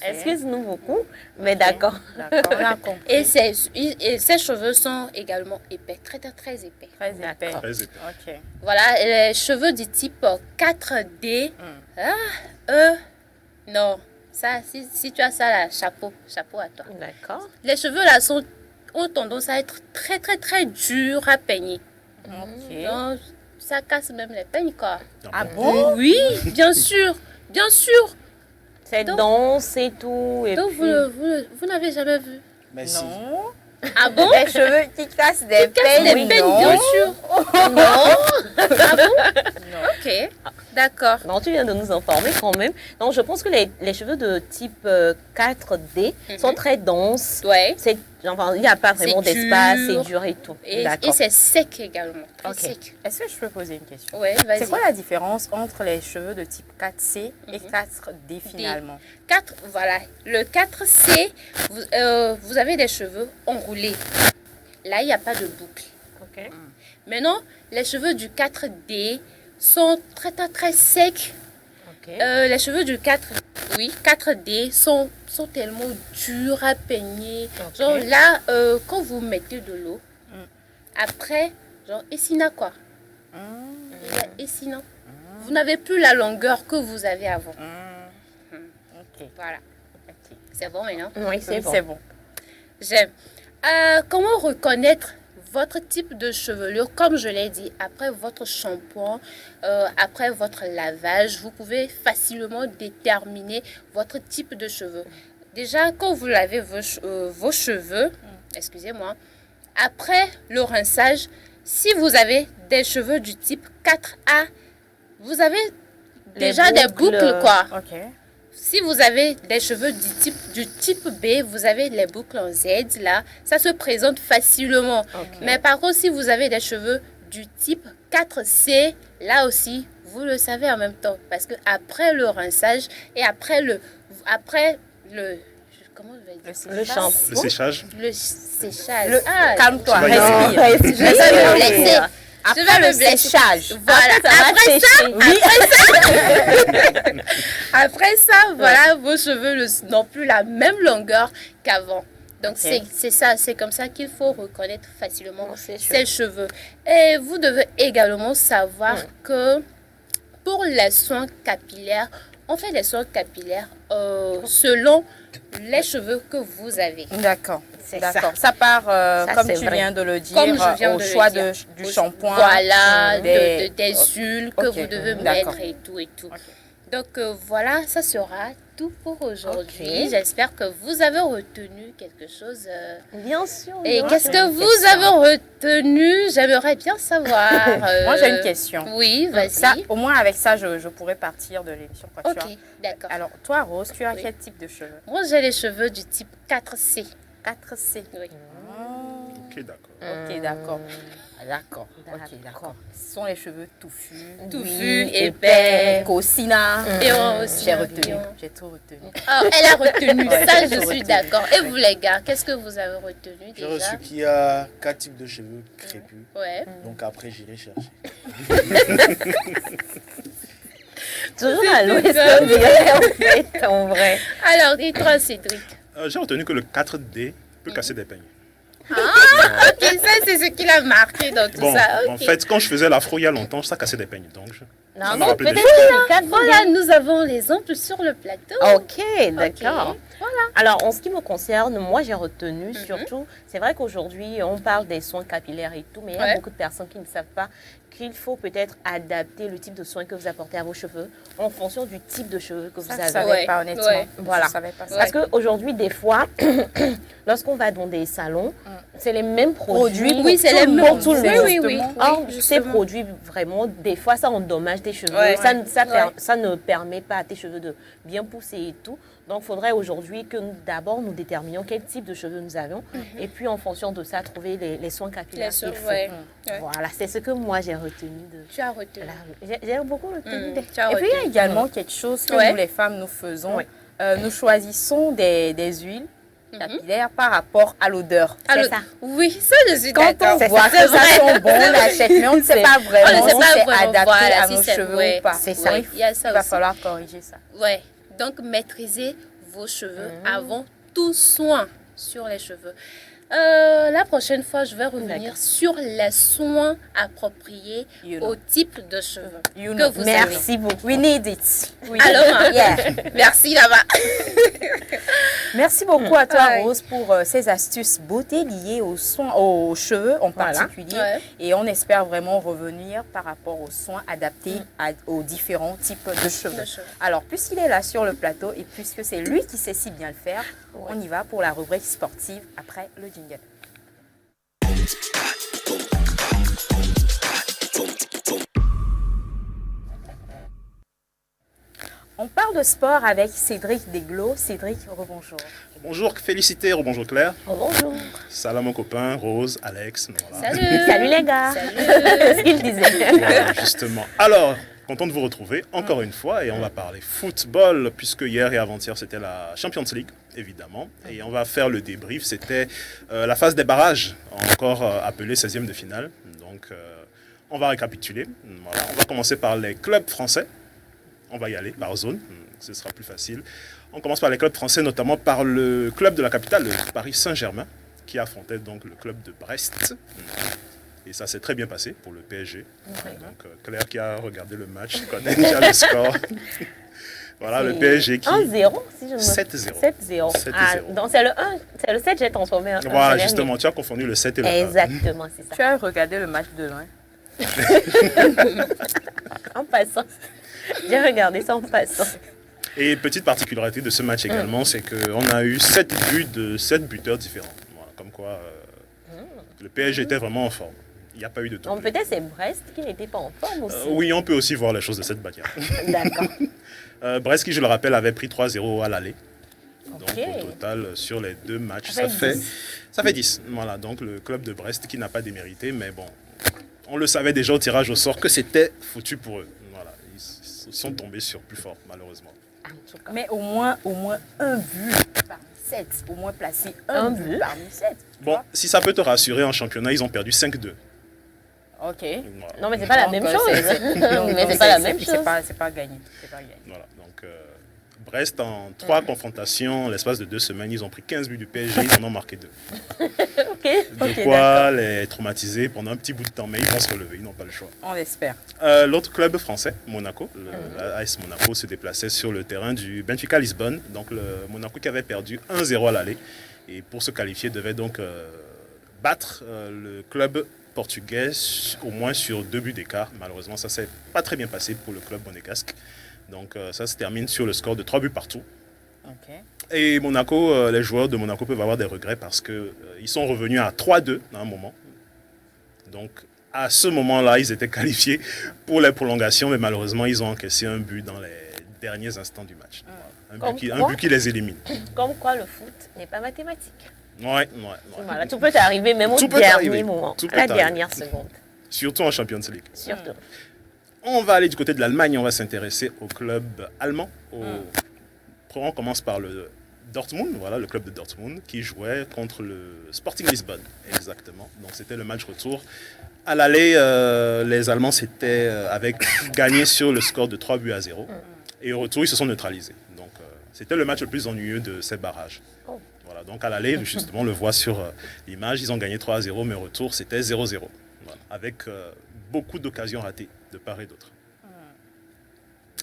Excuse-nous beaucoup, mais d'accord. D'accord, on a compris. Et ses cheveux sont également épais, très très très épais. Très épais. Très épais. Ok. Voilà, les cheveux du type 4D. Non, ça, si tu as ça là, chapeau à toi. D'accord. Les cheveux là ont tendance à être très très très durs à peigner. Ok. Donc, ça casse même les peignes quoi. Ah bon? Oui, bien sûr. Bien sûr. C'est Donc- dense et tout. Et Donc, puis... vous n'avez jamais vu. Merci. Non. Ah bon? Des cheveux qui cassent des Casse peines. les peines, non. bien sûr. Non. Ah bon? Ok, d'accord. Non, tu viens de nous informer quand même. Non, je pense que les cheveux de type 4D sont très denses. Ouais. Enfin, il n'y a pas vraiment C'est d'espace, dur. c'est dur et tout. Et D'accord. c'est sec également. Très Ok. sec. Est-ce que je peux poser une question? Ouais, vas-y. C'est quoi la différence entre les cheveux de type 4C et 4D finalement? 4, voilà. Le 4C, vous avez des cheveux enroulés. Là, il n'y a pas de boucle. Ok. Maintenant, les cheveux du 4D sont très secs. Ok. Les cheveux du 4D sont tellement durs à peigner. Ok. Genre là, quand vous mettez de l'eau, après, genre Essina quoi. Il y a Essina. Vous n'avez plus la longueur que vous avez avant. Ok. Voilà. C'est bon maintenant? Oui, c'est bon. C'est bon. J'aime. Comment reconnaître votre type de chevelure? Comme je l'ai dit, après votre shampoing, après votre lavage, vous pouvez facilement déterminer votre type de cheveux. Déjà, quand vous lavez vos cheveux, excusez-moi, après le rinçage, si vous avez des cheveux du type 4A, vous avez déjà des boucles, quoi. Ok. Si vous avez des cheveux du type B, vous avez les boucles en Z, là, ça se présente facilement. Mais par contre, si vous avez des cheveux du type 4C, là aussi, vous le savez en même temps. Parce que après le rinçage et après le comment je vais dire? Le shampoing. Le séchage. Le séchage. Calme-toi, Tu vas y respire. arriver. Je vais me blesser. Je vais me blesser. séchage. Voilà. Après, ça va sécher. Après ça, voilà, vos cheveux n'ont plus la même longueur qu'avant. Donc, c'est ça, c'est comme ça qu'il faut reconnaître facilement ses cheveux. Et vous devez également savoir que pour les soins capillaires, on fait des soins capillaires selon les cheveux que vous avez. D'accord. C'est D'accord. Ça part, comme c'est tu vrai. viens de le dire, Comme je viens au de le choix dire. du shampoing. Voilà, des- des huiles que Ok, vous devez d'accord. mettre et tout et tout. Donc voilà, ça sera tout pour aujourd'hui. Ok. J'espère que vous avez retenu quelque chose. Bien sûr. Et bien qu'est-ce sûr. que vous avez retenu? J'aimerais bien savoir. Moi, j'ai une question. Oui, vas-y. Ça, au moins, avec ça, je pourrais partir de l'émission. Quoi, tu Ok, vois. d'accord. Alors, toi, Rose, tu as Oui. quel type de cheveux? Moi, j'ai les cheveux du type 4C. 4C. Oui. Ok, d'accord. Ok, d'accord. D'accord. Ok, d'accord. Ce sont les cheveux touffus. Touffus, épais. Cosina. Et on aussi. J'ai un retenu. lion. J'ai tout retenu. Oh, elle a retenu. Ouais, Ça, j'ai je tout suis retenu. d'accord. Et vous, les gars, qu'est-ce que vous avez retenu J'ai déjà? reçu qu'il y a 4 types de cheveux crépus. Ouais. Donc après, j'irai chercher. Toujours à l'ouest, on dirait, en fait, en vrai. Alors, dis-toi, Cédric. J'ai retenu que le 4D peut casser des peignes. Ok, ça, c'est ce qu'il a marqué dans tout Bon, ça. en Ok. fait, quand je faisais l'afro il y a longtemps, ça cassait des peignes. Donc, ça m'a rappelé des peut-être choses. le 4D. Voilà, nous avons l'exemple sur le plateau. Ok, d'accord. Alors, en ce qui me concerne, moi, j'ai retenu surtout, c'est vrai qu'aujourd'hui, on parle des soins capillaires et tout, mais il y a Ouais. beaucoup de personnes qui ne savent pas qu'il faut peut-être adapter le type de soins que vous apportez à vos cheveux en fonction du type de cheveux que vous Ça, je avez. savais Ouais, pas, honnêtement. ouais. Voilà. Je savais pas ça. Parce qu'aujourd'hui, des fois, lorsqu'on va dans des salons, c'est les mêmes produits. Oui, c'est les mêmes. pour tout le Oui, monde. oui, oui. Or, ces justement. produits, vraiment, des fois, ça endommage tes cheveux. Ouais. Ça ne permet pas à tes cheveux de bien pousser et tout. Donc, il faudrait aujourd'hui que d'abord nous déterminions quel type de cheveux nous avons. Et puis, en fonction de ça, trouver les soins capillaires Les qu'il soins, faut. ouais. Ouais. Voilà, c'est ce que moi, j'ai retenu de... Tu as retenu. Voilà. J'ai beaucoup retenu. Tu as Et puis, il y a retenu. également quelque chose que Ouais. nous, les femmes, nous faisons. Ouais. Nous choisissons des huiles capillaires par rapport à l'odeur. Alors, ça. oui, ça, je suis Quand d'accord. on voit que C'est ça vrai. sent bon, on l'achète, mais on ne sait pas On vraiment ne sait si pas c'est vraiment, adapté voilà, à si nos c'est- cheveux ouais, ou pas. c'est ça. Oui, Il y a ça il va aussi. falloir corriger ça. Ouais, donc maîtrisez vos cheveux avant tout soin sur les cheveux. La prochaine fois, je vais revenir sur les soins appropriés au type de cheveux que vous avez. Merci beaucoup. We need it. Alors, Yeah. merci là-bas. Merci beaucoup à toi, Ouais. Rose, pour ces astuces beauté liées aux soins, aux cheveux en particulier. Ouais. Et on espère vraiment revenir par rapport aux soins adaptés aux différents types de cheveux. De cheveux. Alors, puisqu'il est là sur le plateau et puisque c'est lui qui sait si bien le faire, on y va pour la rubrique sportive après le jingle. On parle de sport avec Cédric Desglos. Cédric, rebonjour. Bonjour Félicité, bonjour Claire. Bonjour. Salam mon copain, Rose, Alex. Voilà. Salut. Salut les gars. Salut. C'est ce qu'il disait. Voilà, justement. Alors, content de vous retrouver encore une fois et on va parler football puisque hier et avant-hier c'était la Champions League, évidemment. Et on va faire le débrief. C'était la phase des barrages, encore appelée 16e de finale. Donc, on va récapituler. Voilà. On va commencer par les clubs français. On va y aller par zone, ce sera plus facile. On commence par les clubs français, notamment par le club de la capitale, le Paris Saint-Germain, qui affrontait donc le club de Brest. Et ça s'est très bien passé pour le PSG. Donc Claire qui a regardé le match connaît déjà le score. Voilà, le PSG qui... 1-0, si je me... 7-0. 7-0. 7-0. Ah, donc c'est le 1, c'est le 7, j'ai transformé en 1. Voilà, justement, tu as confondu le 7 et le 1. Exactement, c'est ça. Tu as regardé le match de loin. En passant. J'ai regardé ça en passant. Et petite particularité de ce match également, c'est qu'on a eu 7 buts de 7 buteurs différents. Voilà, comme quoi le PSG était vraiment en forme. Il n'y a pas eu de temps. Donc peut-être c'est Brest qui n'était pas en forme aussi. Oui, on peut aussi voir les choses de cette manière. D'accord. Brest, qui je le rappelle, avait pris 3-0 à l'aller. Donc Ok. au total, sur les 2 matchs, Ça fait 10. ça fait 10. Voilà, donc le club de Brest qui n'a pas démérité, mais bon, on le savait déjà au tirage au sort que c'était foutu pour eux. Voilà, ils sont tombés sur plus fort, malheureusement. Mais au moins un but parmi 7. Au moins placer un but parmi 7. Bon, si ça peut te rassurer, en championnat, ils ont perdu 5-2. Ok. Voilà. Non, mais c'est pas la Donc, même c'est- chose. Mais c'est pas la même chose. C'est pas gagné. C'est pas gagné. Voilà, donc Brest, en 3 confrontations, l'espace de 2 semaines, ils ont pris 15 buts du PSG, ils en ont marqué 2. Ok. De quoi les traumatiser pendant un petit bout de temps, mais ils vont se relever, ils n'ont pas le choix. On l'espère. L'autre club français, Monaco, l'AS Monaco, se déplaçait sur le terrain du Benfica Lisbonne, donc le Monaco qui avait perdu 1-0 à l'aller, et pour se qualifier devait donc battre le club portugais au moins sur 2 buts d'écart. Malheureusement, ça ne s'est pas très bien passé pour le club monégasque. Donc ça se termine sur le score de 3 buts partout. Ok. Et Monaco, les joueurs de Monaco peuvent avoir des regrets parce qu'ils sont revenus à 3-2 à un moment. Donc à ce moment-là, ils étaient qualifiés pour les prolongations, mais malheureusement, ils ont encaissé un but dans les derniers instants du match. Un but qui les élimine. Comme quoi le foot n'est pas mathématique. Ouais. Voilà, tout peut arriver, même au Tout peut dernier arriver. moment, Tout à la peut dernière seconde. Surtout en Champions League. Surtout. On va aller du côté de l'Allemagne, on va s'intéresser au club allemand. On commence par le Dortmund, voilà, le club de Dortmund, qui jouait contre le Sporting Lisbonne, exactement. Donc c'était le match retour. À l'aller, les Allemands avaient gagné sur le score de 3-0. Et au retour, ils se sont neutralisés. Donc c'était le match le plus ennuyeux de ces barrages. Voilà, donc à l'aller, justement, on le voit sur l'image, ils ont gagné 3-0, mais au retour, c'était 0-0. Voilà, avec beaucoup d'occasions ratées de part et d'autre.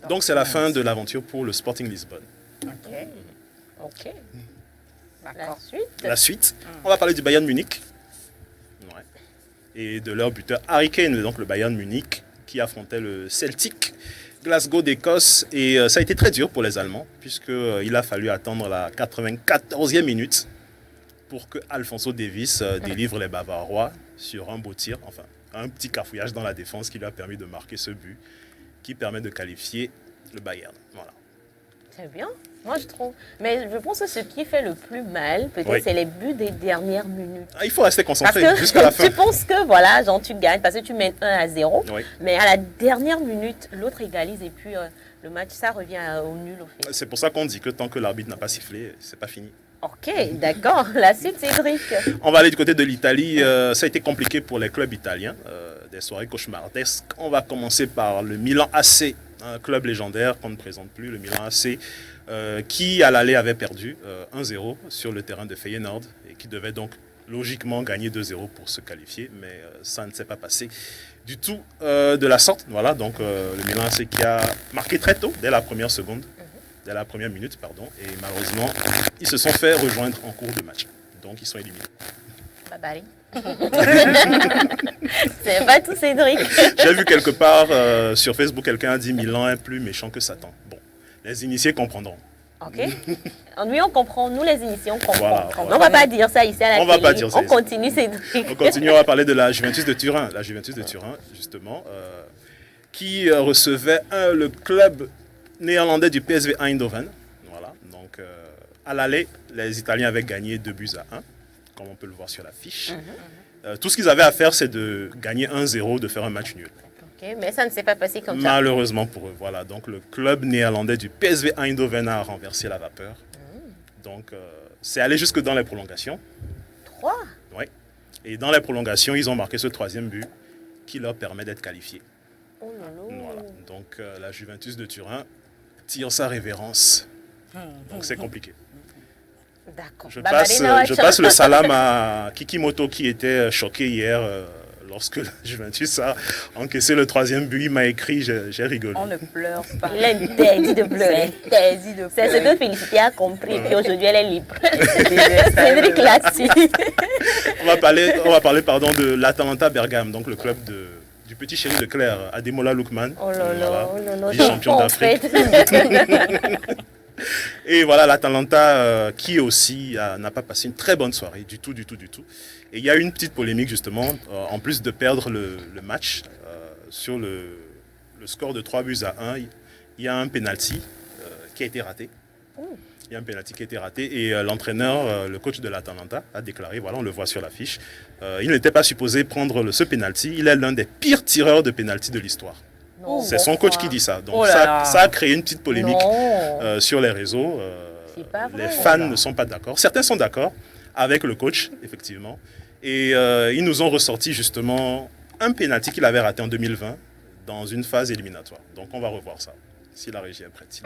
Donc c'est la fin de l'aventure pour le Sporting Lisbonne. Ok. La D'accord. suite. La suite, on va parler du Bayern Munich. Ouais. Et de leur buteur Harry Kane, donc le Bayern Munich, qui affrontait le Celtic Glasgow d'Écosse. Et ça a été très dur pour les Allemands, puisqu'il a fallu attendre la 94e minute pour que Alphonso Davies délivre les Bavarois sur un beau tir, enfin un petit cafouillage dans la défense qui lui a permis de marquer ce but, qui permet de qualifier le Bayern. Voilà. C'est bien, moi je trouve. Mais je pense que ce qui fait le plus mal, peut-être, Oui. c'est les buts des dernières minutes. Ah, il faut rester Parce concentré que jusqu'à la fin. tu penses que voilà, genre tu gagnes parce que tu mènes 1-0, Oui. mais à la dernière minute, l'autre égalise et puis le match, ça revient au nul au fait. C'est pour ça qu'on dit que tant que l'arbitre n'a pas sifflé, c'est pas fini. Ok, d'accord. La suite, Cédric. On va aller du côté de l'Italie. Ça a été compliqué pour les clubs italiens. Des soirées cauchemardesques. On va commencer par le Milan AC, un club légendaire qu'on ne présente plus, le Milan AC, qui à l'aller avait perdu 1-0 sur le terrain de Feyenoord et qui devait donc logiquement gagner 2-0 pour se qualifier, mais ça ne s'est pas passé du tout de la sorte. Voilà, donc le Milan AC qui a marqué très tôt, dès la première seconde, dès la première minute, pardon, et malheureusement, ils se sont fait rejoindre en cours de match. Donc, ils sont éliminés. Babari. C'est pas tout, Cédric. J'ai vu quelque part sur Facebook, quelqu'un a dit Milan est plus méchant que Satan. Bon, les initiés comprendront. Ok. Nous, on comprend. Nous, les initiés, on comprend. Voilà, on va pas dire ça ici à la télé. Va pas dire ça. On continue, Cédric. On continue, on va parler de la Juventus de Turin. La Juventus de Turin, justement, qui recevait le club néerlandais du PSV Eindhoven. Voilà, donc à l'aller, les Italiens avaient gagné 2-1, comme on peut le voir sur l'affiche. Tout ce qu'ils avaient à faire, c'est de gagner 1-0, de faire un match nul. Okay, mais ça ne s'est pas passé comme ça. Malheureusement pour eux, voilà. Donc le club néerlandais du PSV Eindhoven a renversé la vapeur. Donc c'est allé jusque dans les prolongations. 3 ? Oui. Et dans les prolongations, ils ont marqué ce 3e but qui leur permet d'être qualifiés. Oh là là. Voilà. Donc la Juventus de Turin tire sa révérence. Donc c'est compliqué. D'accord. Je passe le salam à Kikimoto qui était choqué hier lorsque la Juventus a encaissé le 3e but. Il m'a écrit, j'ai rigolé. On ne pleure pas. Il est interdit de pleurer. Interdit de C'est pleurer. ce que Félicité a compris. Et puis aujourd'hui, elle est libre. Cédric classique. On va parler pardon, de l'Atalanta Bergame, donc le club du petit chéri de Claire, Ademola Lookman. Oh là là, oh là là. Champion d'Afrique. Et voilà, l'Atalanta qui aussi n'a pas passé une très bonne soirée, du tout. Et il y a eu une petite polémique justement, en plus de perdre le match, sur le score de 3-1, il y a un penalty qui a été raté. Il y a un penalty qui a été raté et l'entraîneur, le coach de l'Atalanta, a déclaré, voilà, on le voit sur l'affiche, il n'était pas supposé prendre ce penalty. Il est l'un des pires tireurs de penalty de l'histoire. C'est son coach qui dit ça. Donc ça a créé une petite polémique sur les réseaux. Les fans ne sont pas d'accord. Certains sont d'accord avec le coach, effectivement. Et ils nous ont ressorti justement un penalty qu'il avait raté en 2020 dans une phase éliminatoire. Donc on va revoir ça, si la régie est prête.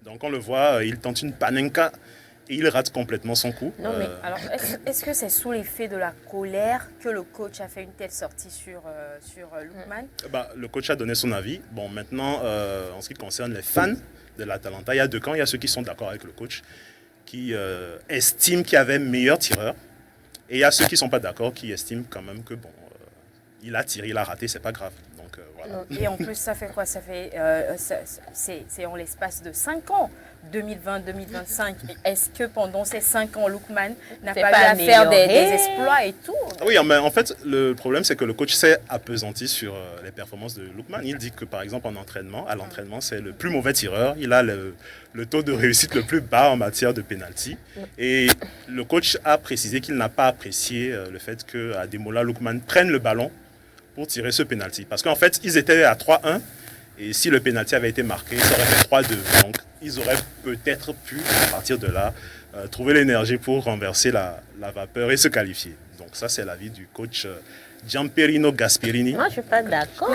Donc on le voit, il tente une panenka et il rate complètement son coup. Non, mais alors, est-ce que c'est sous l'effet de la colère que le coach a fait une telle sortie sur Lookman? Le coach a donné son avis. Bon, maintenant, en ce qui concerne les fans de l'Atalanta, il y a deux camps. Il y a ceux qui sont d'accord avec le coach, qui estiment qu'il y avait meilleur tireur. Et il y a ceux qui ne sont pas d'accord, qui estiment quand même que, bon, il a tiré, il a raté, c'est pas grave. Donc, voilà. Et en plus, ça fait quoi? Ça fait, c'est en l'espace de 5 ans, 2020-2025. Est-ce que pendant ces 5 ans, Lookman n'a pas eu à faire des exploits et tout? Oui, mais en fait, le problème, c'est que le coach s'est appesanti sur les performances de Lookman. Il dit que, par exemple, à l'entraînement, c'est le plus mauvais tireur. Il a le taux de réussite le plus bas en matière de penalty. Et le coach a précisé qu'il n'a pas apprécié le fait qu'Ademola Lookman prenne le ballon pour tirer ce penalty. Parce qu'en fait, ils étaient à 3-1 et si le penalty avait été marqué, ça aurait fait 3-2. Donc, ils auraient peut-être pu, à partir de là, trouver l'énergie pour renverser la vapeur et se qualifier. Donc ça, c'est l'avis du coach Giamperino Gasperini. Moi, je ne suis pas d'accord.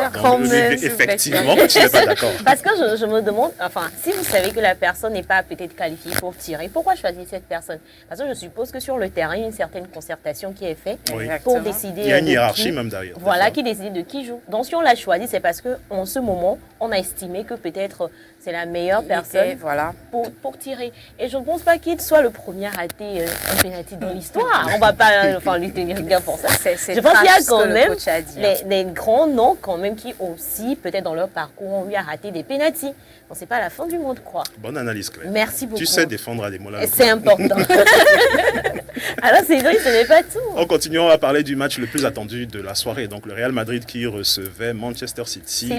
Effectivement, tu n'es pas d'accord. Parce que je me demande, enfin, si vous savez que la personne n'est pas peut-être qualifiée pour tirer, pourquoi choisir cette personne? Parce que je suppose que sur le terrain, il y a une certaine concertation qui est faite pour décider. Il y a une hiérarchie même derrière. Voilà, qui décide de qui joue. Donc si on l'a choisi, c'est parce qu'en ce moment, on a estimé que peut-être c'est la meilleure personne pour tirer. Et je ne pense pas qu'il soit le premier à rater un penalty dans l'histoire. On ne va pas lui tenir rigueur pour ça. Je pense qu'il y a quand même les grands noms quand même qui aussi, peut-être dans leur parcours, ont eu à rater des penaltys. Donc c'est pas la fin du monde, quoi. Bonne analyse, Claire. Merci beaucoup. Tu sais défendre Ademola. C'est important. Alors c'est vrai, ce n'est pas tout. En continuant à parler du match le plus attendu de la soirée, donc le Real Madrid qui recevait Manchester City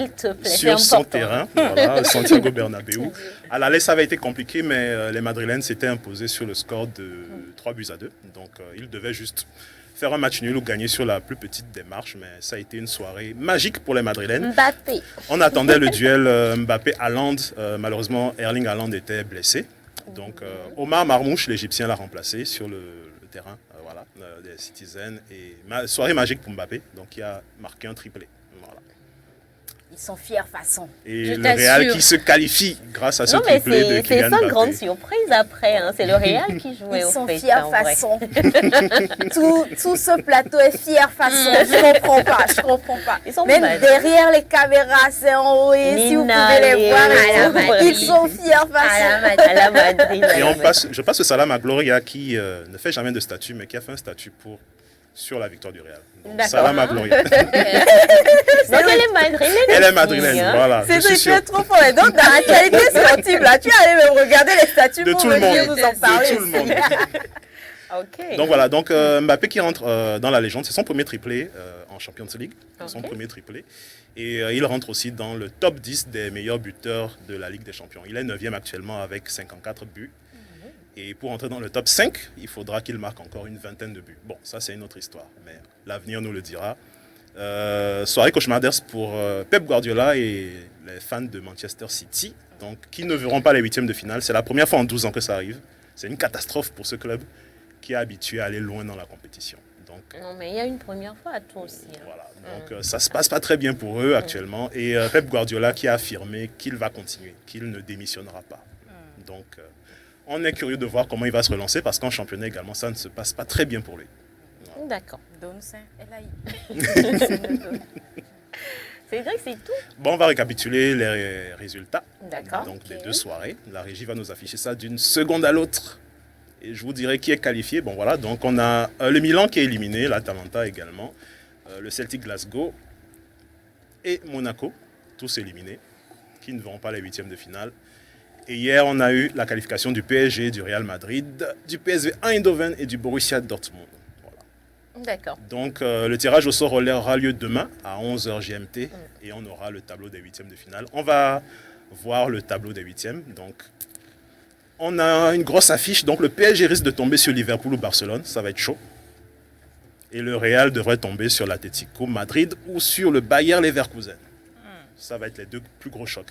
sur son terrain, voilà, Santiago Bernabéu. À l'aller, ça avait été compliqué, mais les Madrilènes s'étaient imposés sur le score de 3-2. Donc ils devaient juste faire un match nul ou gagner sur la plus petite des marches, mais ça a été une soirée magique pour les Madrilènes. Mbappé. On attendait le duel Mbappé-Haaland. Malheureusement, Erling Haaland était blessé. Donc, Omar Marmouche, l'Égyptien, l'a remplacé sur le terrain des Citizens. Et soirée magique pour Mbappé, donc il a marqué un triplé. Voilà. Ils sont fiers façon. Et le Real qui se qualifie grâce à ce Non, mais triplé de Kylian c'est ça Mbappé. une grande surprise après. Hein. C'est le Real qui jouait Ils au sont fait. fiers en vrai. façon. tout ce plateau est fier façon. Je comprends pas. Ils sont Même malades. derrière les caméras, c'est en haut. Et si vous pouvez les voir, ils sont fiers façon. À la Madrid. Et je passe le salam à Gloria qui ne fait jamais de statut, mais qui a fait un statut sur la victoire du Real. Donc, D'accord. salam à Gloria. Donc elle est madrilène. Elle est aussi, madrilène, hein. voilà. C'est Je suis tu sûr. es trop fort. Et donc, dans l'actualité sportive, là, tu allais même regarder les statuts De pour tout le venir monde. nous en parler. De tout le monde. Ok. Donc voilà, Mbappé qui rentre dans la légende, c'est son premier triplé en Champions League, son Ok. premier triplé. Et il rentre aussi dans le top 10 des meilleurs buteurs de la Ligue des Champions. Il est 9e actuellement avec 54 buts. Et pour entrer dans le top 5, il faudra qu'il marque encore une vingtaine de buts. Bon, ça c'est une autre histoire, mais l'avenir nous le dira. Soirée cauchemardesque pour Pep Guardiola et les fans de Manchester City, donc, qui ne verront pas les huitièmes de finale. C'est la première fois en 12 ans que ça arrive. C'est une catastrophe pour ce club qui est habitué à aller loin dans la compétition. Donc, Non, mais il y a une première fois à toi aussi. Hein. voilà. Donc ça se passe pas très bien pour eux actuellement. Et Pep Guardiola qui a affirmé qu'il va continuer, qu'il ne démissionnera pas. Donc on est curieux de voir comment il va se relancer parce qu'en championnat également, ça ne se passe pas très bien pour lui. D'accord. Donne ça, elle a Cédric, c'est tout. Bon, on va récapituler les résultats D'accord. donc, des deux soirées. La régie va nous afficher ça d'une seconde à l'autre. Et je vous dirai qui est qualifié. Bon, voilà. Donc, on a le Milan qui est éliminé, l'Atalanta également, le Celtic Glasgow et Monaco, tous éliminés, qui ne verront pas les huitièmes de finale. Et hier, on a eu la qualification du PSG, du Real Madrid, du PSV Eindhoven et du Borussia Dortmund. Voilà. D'accord. Donc, le tirage au sort aura lieu demain à 11h GMT et on aura le tableau des huitièmes de finale. On va voir le tableau des huitièmes. Donc, on a une grosse affiche. Donc, le PSG risque de tomber sur Liverpool ou Barcelone. Ça va être chaud. Et le Real devrait tomber sur l'Atlético Madrid ou sur le Bayer Leverkusen. Ça va être les deux plus gros chocs.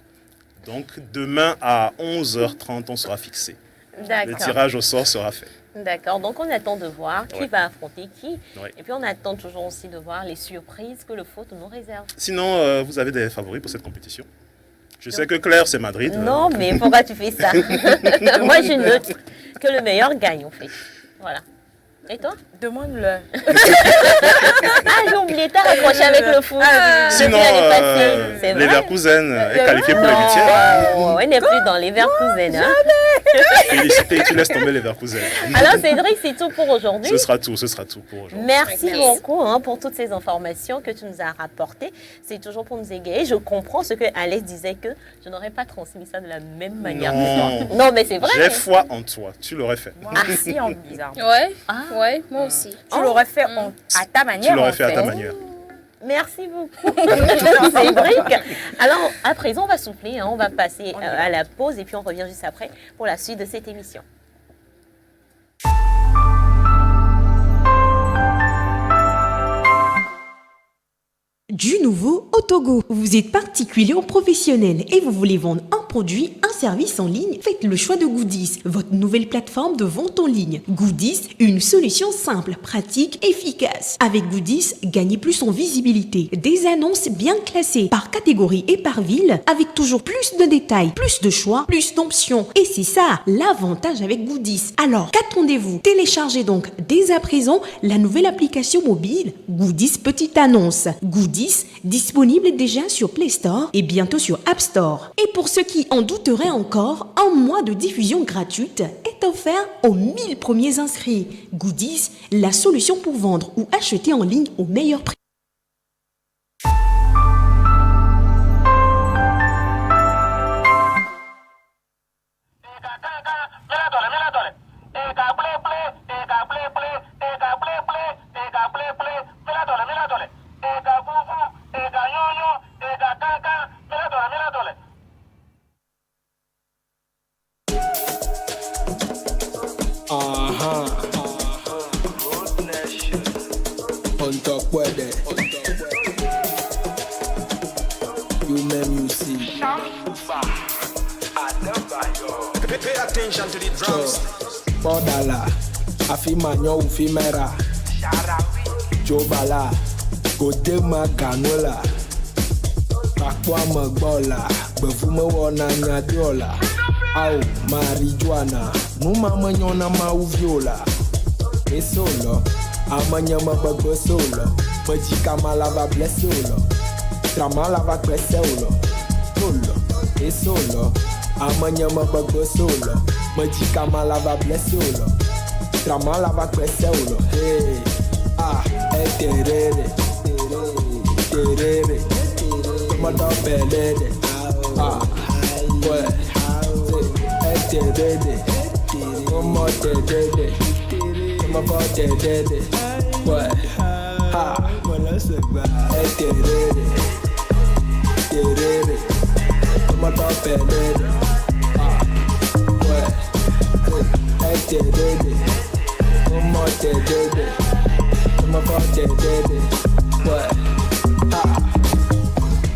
Donc, demain à 11h30, on sera fixé. Le D'accord. tirage au sort sera fait. D'accord. Donc on attend de voir qui Ouais. va affronter qui. Ouais. Et puis on attend toujours aussi de voir les surprises que le foot nous réserve. Sinon, vous avez des favoris pour cette compétition? Je sais que Claire, c'est Madrid. Non, mais pourquoi tu fais ça? Moi, je note que le meilleur gagne, en fait. Voilà. Et toi? Demande-le. Ah, j'ai oublié, t'as raccroché avec le foot. Sinon, Depuis l'année passée, c'est vrai. Leverkusen est qualifié pour les huitièmes. Non, on n'est plus dans les Leverkusen. Hein. Félicité, tu laisses tomber Leverkusen. Alors, Cédric, c'est tout pour aujourd'hui. Ce sera tout pour aujourd'hui. Merci beaucoup hein, pour toutes ces informations que tu nous as rapportées. C'est toujours pour nous égayer. Je comprends ce que Alex disait que je n'aurais pas transmis ça de la même manière. Non. que toi. Non, mais c'est vrai. J'ai foi en toi, tu l'aurais fait. Merci en bizarre. Ouais, moi aussi. Tu l'aurais fait à ta manière. Tu l'aurais en fait à ta manière. Merci beaucoup, Cédric. Alors, à présent, on va souffler, hein, on va passer à la pause et puis on revient juste après pour la suite de cette émission. Du nouveau au Togo. Vous êtes particulier ou professionnel et vous voulez vendre un produit, un service en ligne? Faites le choix de Goodies, votre nouvelle plateforme de vente en ligne. Goodies, une solution simple, pratique, efficace. Avec Goodies, gagnez plus en visibilité. Des annonces bien classées par catégorie et par ville, avec toujours plus de détails, plus de choix, plus d'options. Et c'est ça, l'avantage avec Goodies. Alors, qu'attendez-vous? Téléchargez donc dès à présent la nouvelle application mobile Goodies Petite Annonce. Goodies, disponible déjà sur Play Store et bientôt sur App Store. Et pour ceux qui en douteraient encore, un mois de diffusion gratuite est offert aux 1000 premiers inscrits. Goodies, la solution pour vendre ou acheter en ligne au meilleur prix. pay attention to the drums. Bodala, Afimanyo Ufimera, Jobala, Godema Ganola, Pakwa Magbola, Bevume Wana Nyadiola, Au Marijuana, Numa Manyona Mauviola, Esolo, Amanyama Bagbo Solo, Majika Malava Blessolo, Tramalava Cresolo, Solo, Esolo, Amanyama Bagbo Solo, Majika Malava Blessolo, Tramalava Cresolo, hey, terere, terere, Mada Belede, ouais, terere, Como terere, Como terere, ouais, voilà c'est bas, terere, terere, Mada Belede, ouais, terere, Como terere, Como terere, ouais,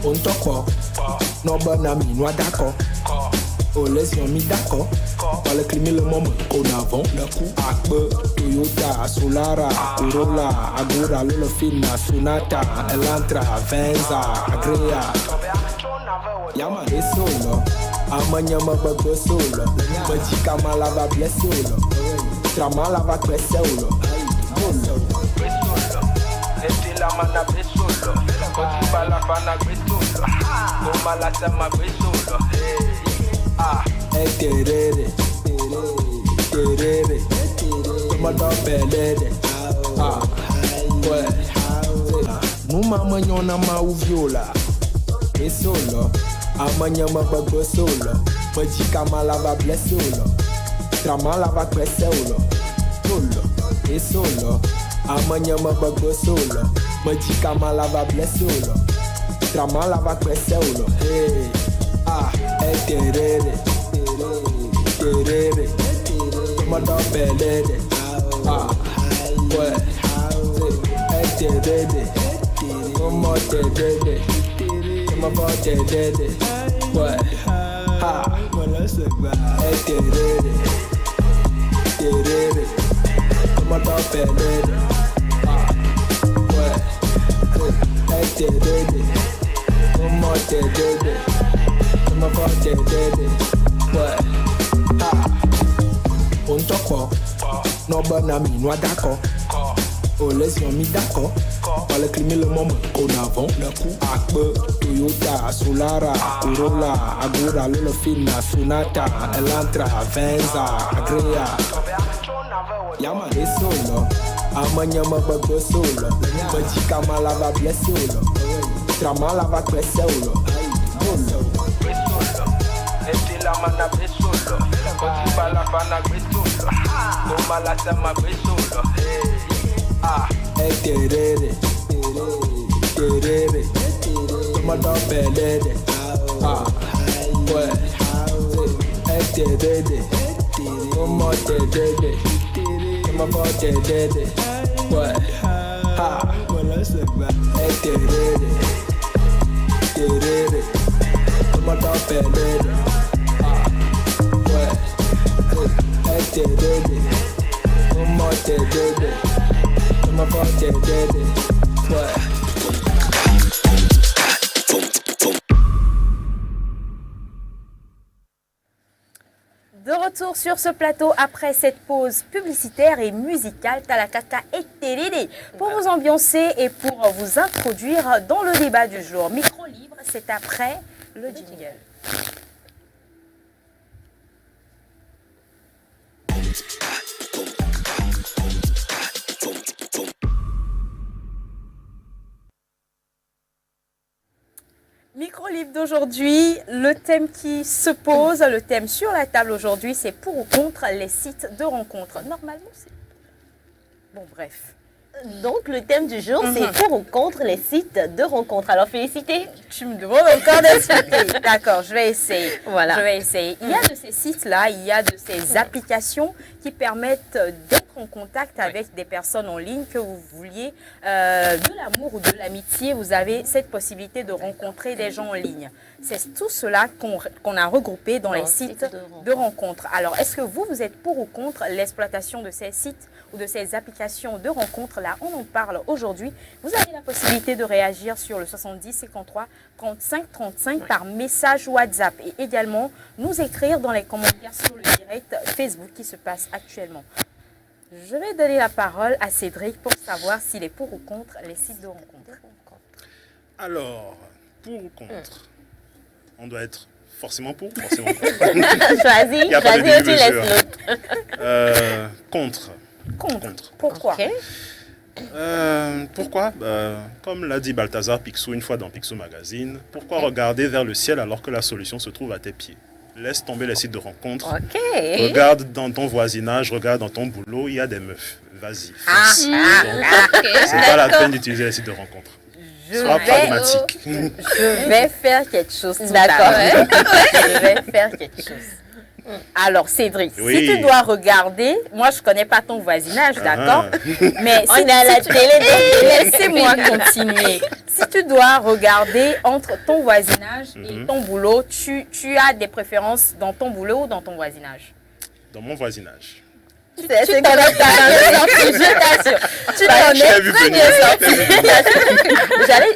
on t'en non bon ami, noix d'accord. Oh, les mis d'accord. Par le climat, le moment qu'on avance. Le coup, Akbe, Toyota, Solara, Corolla, Agora, Lolofina, Sonata, Elantra, Venza, Agrea. Yama de solo. Amanyama Bagbo solo. Majika Malava Blessolo. Tramalava Cresolo. La mana besolo, Kotiba la fana besolo, Noma la sama besolo. Terere, terere, Mada Belede, ouais, Numa Manyona Mauviola, Esolo, Amanyama Bagbo solo, Majika Malava Blessolo, Tramalava Cresolo, Solo, Esolo, Amanyama Bagbo solo, Majika Malava Blessolo, Tramalava Cresolo, hey, terere, terere, Mada Belede, ouais, terere, Como terere, Como terere, ouais, voilà c'est bas, terere, terere, Mada Belede, ouais, terere, Como terere, Como terere, ouais, on t'en croit, non bon ami, noix d'accord. Oh, les mis d'accord. Par le climat, le moment qu'on avance. Le coup, Akbe, Toyota, Solara, Corolla, Agora, Lolofina, Sonata, Elantra, Venza, Agrea. Yama de solo. Amanyama Bagbo solo. Majika Malava Blessolo. Tramalava Cresolo. La mana besolo, Kotiba la fana besolo, Noma la sama besolo. Terere, terere, Mada Belede, ouais, terere, Como terere, Como terere, ouais, voilà c'est bas, terere, terere, Mada Belede, ouais, terere, Como terere, Como terere, ouais. De retour sur ce plateau après cette pause publicitaire et musicale, Talakaka et Terere, pour vous ambiancer et pour vous introduire dans le débat du jour. Micro libre, c'est après le jingle. Micro libre d'aujourd'hui, le thème qui se pose, le thème sur la table aujourd'hui, c'est pour ou contre les sites de rencontres. Normalement, c'est... Bon, bref. Donc, le thème du jour, c'est pour ou contre les sites de rencontres. Alors, félicité. Tu me demandes encore d'expliquer. D'accord, je vais essayer. Voilà. Je vais essayer. Il y a de ces sites-là, il y a de ces applications qui permettent d'être être en contact avec des personnes en ligne, que vous vouliez de l'amour ou de l'amitié, vous avez cette possibilité de rencontrer des gens en ligne. C'est tout cela qu'on a regroupé dans les sites de rencontres. Alors, est-ce que vous êtes pour ou contre l'exploitation de ces sites ou de ces applications de rencontres? Là, on en parle aujourd'hui. Vous avez la possibilité de réagir sur le 70 53 35 35 par message WhatsApp et également nous écrire dans les commentaires sur le direct Facebook qui se passe actuellement. Je vais donner la parole à Cédric pour savoir s'il est pour ou contre les sites de rencontres. Alors, pour ou contre? On doit être forcément pour, forcément contre. Choisis, tu laisses l'autre. Contre. Contre. Pourquoi? Ok. Pourquoi? Comme l'a dit Balthazar Picsou une fois dans Picsou Magazine, pourquoi regarder vers le ciel alors que la solution se trouve à tes pieds? Laisse tomber les sites de rencontres. Ok. Regarde dans ton voisinage, regarde dans ton boulot, il y a des meufs. Vas-y. C'est pas la peine d'utiliser les sites de rencontres. Sois pragmatique. Je vais faire quelque chose. D'accord. Je vais faire quelque chose. Alors, Cédric, Oui. si tu dois regarder, moi je connais pas ton voisinage, d'accord? Mais On est à la télé. laissez-moi continuer. Si tu dois regarder entre ton voisinage et ton boulot, tu as des préférences dans ton boulot ou dans ton voisinage? Dans mon voisinage. Tu t'en es sorti, je t'assure. Tu t'en es très bien sorti.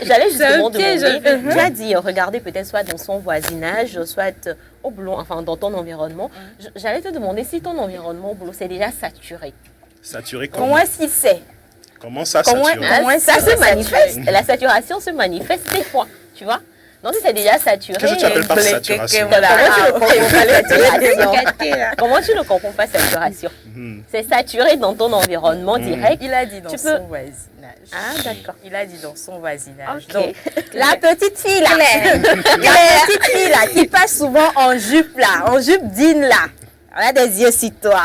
J'allais justement piège. demander, tu as dit regarder peut-être soit dans son voisinage, soit au boulot, enfin dans ton environnement. J'allais te demander si ton environnement au boulot c'est déjà saturé. Saturé comment? Comment est-ce qu'il sait? Comment ça Comment saturé? est-ce Ça que se c'est manifeste, saturé? la saturation se manifeste des fois, tu vois. Donc si c'est déjà saturé, Qu'est-ce que tu appelles par saturation? comment tu ne comprends pas saturation? C'est saturé dans ton environnement direct. Il a dit dans Tu son peux- voisinage. Ah d'accord. Il a dit dans son voisinage. Ok. Donc, la petite fille là, la petite fille là, qui passe souvent en jupe là, en jupe digne là. Elle a des yeux sur toi.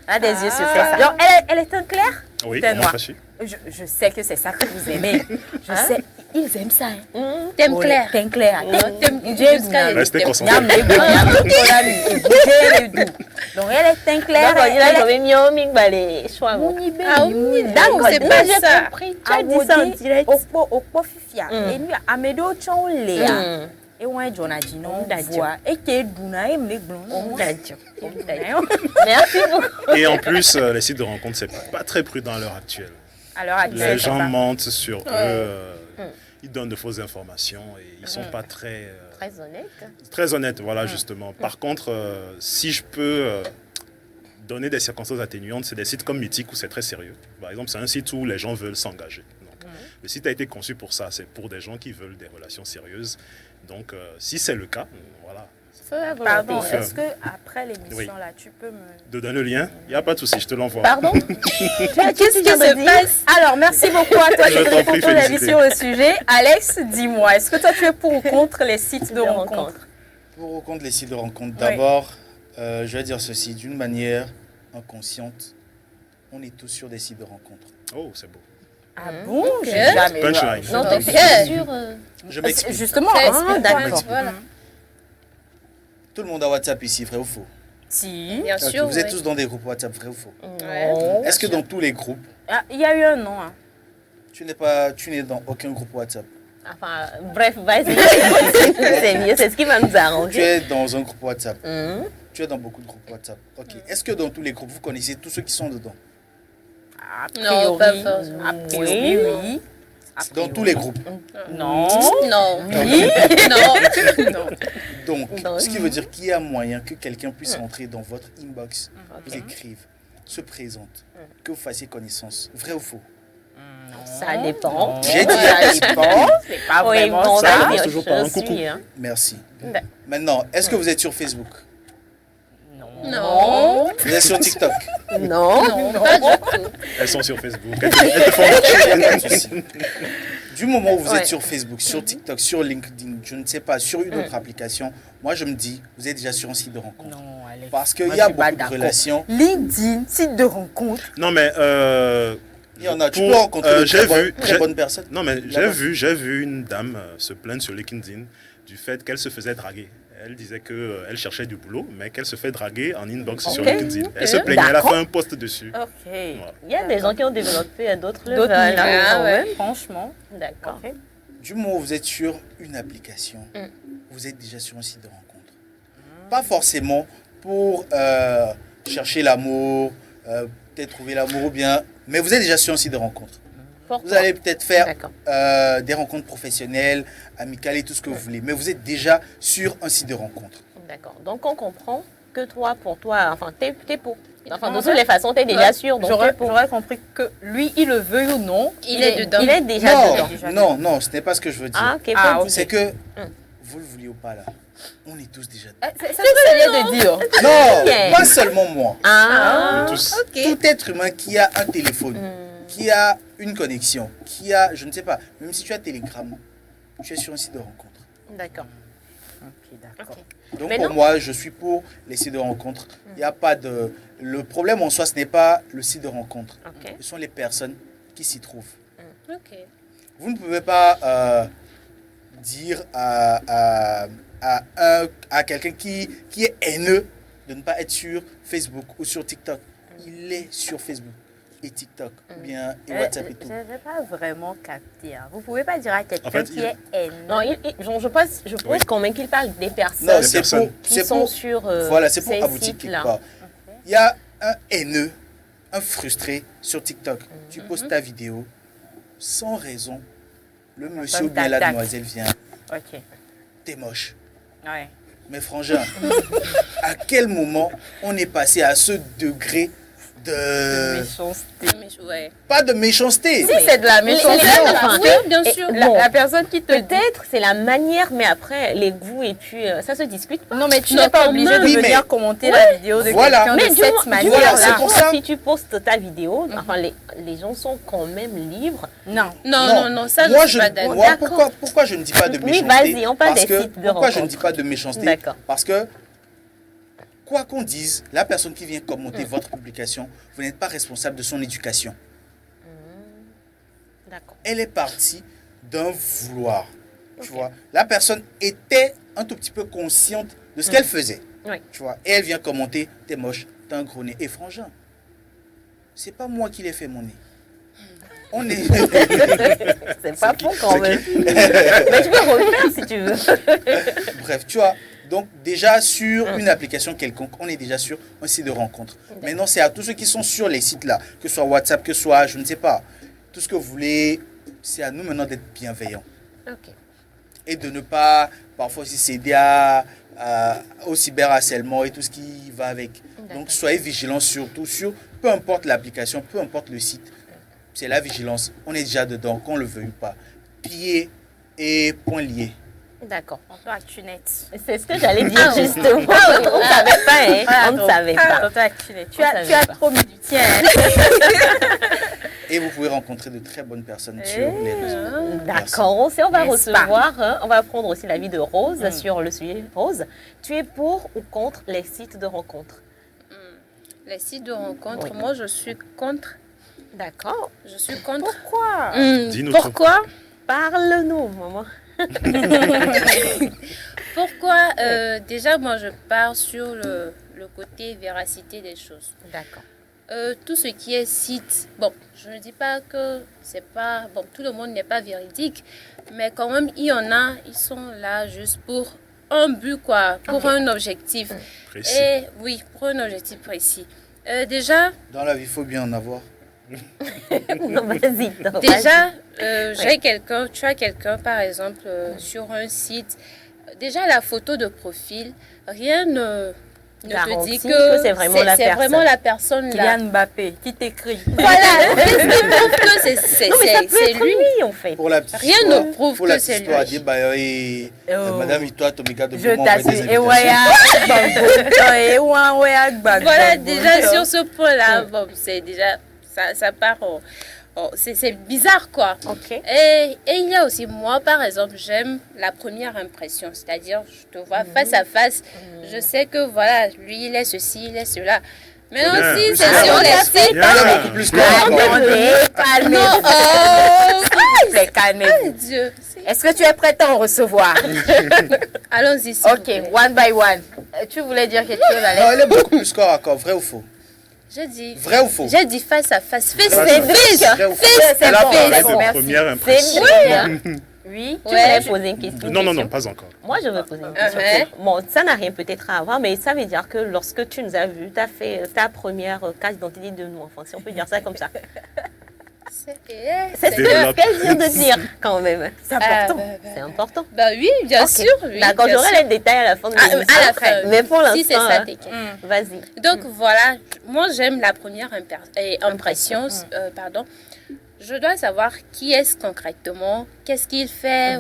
Elle a des yeux sur ça. Donc, elle est un clair? Oui, T'es comment noir. fâché? Je sais que c'est ça que vous aimez. Je sais, ils aiment ça. Hein. T'aimes clair. T'aimes clair. Restez concentrés. Donc, elle est un clair. D'accord, il a quand même mis un ming balai. Ah oui, d'accord, c'est pas j'ai ça. compris. Tu as dit ça en direct. Okpo fifia. Et nous, amedo chon lea. Et on est Jonathan, on voit. Et que Duna et me blond. Merci beaucoup. Et en plus, les sites de rencontres, c'est pas très prudent à l'heure actuelle. Alors, Les gens mentent sur eux, ils donnent de fausses informations et ils sont pas très Très honnête. honnêtes, justement. Par contre, si je peux donner des circonstances atténuantes, c'est des sites comme Mythique où c'est très sérieux. Par exemple, c'est un site où les gens veulent s'engager. Donc, le site a été conçu pour ça, c'est pour des gens qui veulent des relations sérieuses. Donc, si c'est le cas, voilà. Pardon, est-ce que après l'émission là, tu peux me... De donner le lien, il n'y a pas de souci, je te l'envoie. Pardon? Qu'est-ce qui se passe? Alors, merci beaucoup à toi, Cédric, pour ton avis sur le sujet. Alex, dis-moi, est-ce que toi, tu es pour ou contre les sites de rencontres? Pour ou contre les sites de rencontres, d'abord, je vais dire ceci, d'une manière inconsciente, on est tous sur des sites de rencontres. Oh, c'est beau. Ah bon? J'ai jamais... Punchline. Non, donc c'est sûr. Je m'explique. Justement, d'accord. Voilà. Tout le monde a WhatsApp ici, vrai ou faux? Si. Bien Ok, sûr. vous êtes tous dans des groupes WhatsApp, vrai ou faux? Non. Est-ce que dans tous les groupes, Ah, il y a eu un nom. Hein. tu n'es dans aucun groupe WhatsApp? Enfin, bref, vas-y. C'est mieux, c'est ce qui va nous Tu arranger. es dans un groupe WhatsApp. Mhm. Tu es dans beaucoup de groupes WhatsApp. Ok. Est-ce que dans tous les groupes, vous connaissez tous ceux qui sont dedans? A Non, pas priori, forcément. a priori, oui. Dans tous les groupes. Non. Non. Oui. Non. Donc, ce qui veut dire qu'il y a moyen que quelqu'un puisse rentrer dans votre inbox, vous écrive, se présente, que vous fassiez connaissance. Vrai ou faux? Ça dépend. J'ai dit Ça dépend. C'est pas Oui, vraiment bon, ça. Ça là, commence toujours par un je coucou. suis, hein. Merci. Maintenant, est-ce que vous êtes sur Facebook? Non. Vous êtes sur TikTok? Non. Pas du tout. Elles sont sur Facebook. Elles te font marcher. Il y a pas de souci. Du moment où vous Ouais. êtes sur Facebook, sur TikTok, sur LinkedIn, je ne sais pas, sur une autre application, moi je me dis, vous êtes déjà sur un site de rencontre. Non, Alex. Parce qu'il Moi, y a je suis pas beaucoup de d'accord. relations. LinkedIn, site de rencontre. Non, mais Il y en a, tu Pour- peux rencontrer de j'ai vu- très bonnes personnes. Non, mais Là-bas. j'ai vu une dame se plaindre sur LinkedIn du fait qu'elle se faisait draguer. Elle disait qu'elle cherchait du boulot, mais qu'elle se fait draguer en inbox sur Ok. LinkedIn. Elle se plaignait, elle a D'accord. fait un post dessus. Ok. Voilà. Il y a des gens qui ont développé d'autres D'autres levels, niveaux, hein, quand ouais, même. franchement. D'accord. Ok. Du moment où vous êtes sur une application, Mm. vous êtes déjà sur un site de rencontre. Pas forcément pour chercher l'amour, peut-être trouver l'amour ou bien, mais vous êtes déjà sur un site de rencontre. Pourquoi? Vous allez peut-être faire D'accord. des rencontres professionnelles, amicales et tout ce que vous voulez, mais vous êtes déjà sur un site de rencontre. D'accord. Donc, on comprend que toi, pour toi, enfin, t'es pour. Enfin, de En toutes fait, les façons, t'es déjà sûr. Donc, t'es pour. J'aurais compris que lui, il le veut ou non, Il est dedans. Il est déjà dedans. Non, ce n'est pas ce que je veux dire. Ah, ok. Ah, faut ok. dire. C'est que, vous le vouliez ou pas là, on est tous déjà dedans. C'est ça que j'allais te dire. Non, Yeah. pas seulement moi. Ah, Tous. Tout être humain qui a un téléphone, qui a une connexion, qui a, je ne sais pas, même si tu as Telegram, tu es sur un site de rencontre. d'accord. Ok, d'accord. Donc Mais pour non. moi, je suis pour les sites de rencontre. Il n'y a pas de... Le problème en soi, ce n'est pas le site de rencontre. Ok. Ce sont les personnes qui s'y trouvent. Ok. Vous ne pouvez pas dire à quelqu'un qui est haineux de ne pas être sur Facebook ou sur TikTok. Il est sur Facebook et TikTok, ou bien et WhatsApp et tout. Je n'avais pas vraiment capté. Hein. Vous pouvez pas dire à quelqu'un En fait, qui est haineux. Non, je pense quand même qu'il parle des personnes Non, les c'est personnes pour, qui c'est sont pour, sur voilà, c'est pour ces aboutir quelque sites-là. part. Il y a un haineux, un frustré sur TikTok. Tu postes ta vidéo sans raison. Le monsieur ou bien la t'attaque. demoiselle vient. Ok. T'es moche. Ouais. Mais frangin, à quel moment on est passé à ce degré de... Méchanceté. Ouais. Pas de méchanceté. Si c'est de la méchanceté, enfin, Oui, bien et sûr. bon, la personne qui te dit. peut-être c'est la manière, mais après les goûts et puis ça se discute pas. Non, mais tu Non, n'es pas quand obligé même. de Oui, venir mais- commenter la vidéo de Voilà. quelqu'un Mais de du cette moins, manière-là. c'est pour ça. si tu postes ta vidéo, enfin les gens sont quand même libres. Non. Non, ça, moi, je suis pas d'accord. moi, pourquoi je ne dis pas de Oui, méchanceté? vas-y, on parle Parce des que, sites de pourquoi je ne rencontres. dis pas de méchanceté? D'accord. Parce que, quoi qu'on dise, la personne qui vient commenter votre publication, vous n'êtes pas responsable de son éducation. D'accord. Elle est partie d'un vouloir. Tu vois, la personne était un tout petit peu consciente de ce qu'elle faisait. Oui. Tu vois, et elle vient commenter, t'es moche, t'as un gros nez. Et frangin, c'est pas moi qui l'ai fait mon nez. On est... C'est pas faux quand même. Mais je peux refaire si tu veux. Bref, tu vois, donc déjà sur une application quelconque, on est déjà sur un site de rencontre. Maintenant, c'est à tous ceux qui sont sur les sites là, que ce soit WhatsApp, que ce soit, je ne sais pas, tout ce que vous voulez, c'est à nous maintenant d'être bienveillants. Ok. Et de ne pas, parfois aussi, céder au cyberharcèlement et tout ce qui va avec. Donc, soyez vigilants surtout sur, peu importe l'application, peu importe le site, c'est la vigilance. On est déjà dedans, qu'on le veuille ou pas. Pied et poings liés. D'accord. Tonton Actunette. C'est ce que j'allais dire justement. On ne savait pas, hein. On ne savait pas. Tonton Actunette. Tu On as savait pas. trop mis du tien. Et vous pouvez rencontrer de très bonnes personnes sur les réseaux. D'accord, on va N'est-ce pas? recevoir, hein, on va prendre aussi l'avis de Rose sur le sujet. Rose, tu es pour ou contre les sites de rencontres? Les sites de rencontres, Oui. moi, je suis contre. D'accord. Je suis contre. Pourquoi? Dis-nous Pourquoi? Parle-nous, maman. Pourquoi déjà, moi, je pars sur le côté véracité des choses. D'accord. Tout ce qui est site, bon, je ne dis pas que c'est pas, bon, tout le monde n'est pas véridique, mais quand même, il y en a, ils sont là juste pour un but, quoi, pour un objectif. Précis. Et oui, pour un objectif précis. Déjà, Dans la vie, il faut bien en avoir. Non, vas-y. non, déjà j'ai quelqu'un, tu as quelqu'un, par exemple, sur un site, déjà la photo de profil, rien ne te Garantit dit que c'est vraiment la personne. vraiment la personne là. Kylian Mbappé qui t'écrit. Voilà, qu'est-ce qui prouve que c'est Non, mais ça peut c'est être lui? lui, en fait. Pour la petite Rien histoire, ne prouve pour la que petite c'est histoire, lui. dire, bah, et, Oh. Madame, toi, Tomika, de Je t'assure. Et ouais, Voilà, déjà sur ce point-là, bon, c'est déjà, ça part, c'est bizarre, quoi. Ok. Et il y a aussi, moi, par exemple, j'aime la première impression, c'est-à-dire, je te vois face à face, je sais que, voilà, lui, il est ceci, il est cela. Mais Bien. aussi, c'est Ah, sur on les a sites. Il y a beaucoup plus que Calme-toi. Non, plaît, calmez-vous. Dieu. Est-ce que tu es prête à en recevoir? Allons-y, s'il vous Ok, plaît. one by one. Tu voulais dire quelque chose, Non, Alex? elle est beaucoup plus corps à corps. Vrai ou faux? J'ai dit. Vrai ou faux? J'ai dit face à face. Face Vrai à ou faux? face. Vrai ou faux? C'est Elle a bon, parlé c'est de bon, merci. première impression. Oui. Tu Ouais, voulais je- poser une question. Non, pas encore. Moi, je veux poser une question. Ouais. Bon, ça n'a rien peut-être à voir, mais ça veut dire que lorsque tu nous as vus, tu as fait ta première carte d'identité de nous, enfin, si on peut dire ça comme ça. C'est ce Développe. qu'elle vient de dire, quand même. C'est important. C'est important. Bah oui, bien Ok. sûr. Oui, D'accord, bien j'aurai sûr. les détails à la fin de Ah, l'émission. à la fin. Mais pour l'instant, Si c'est ça, t'inquiète. vas-y. Donc voilà, moi j'aime la première impression. Pardon. Je dois savoir qui est-ce concrètement, qu'est-ce qu'il fait,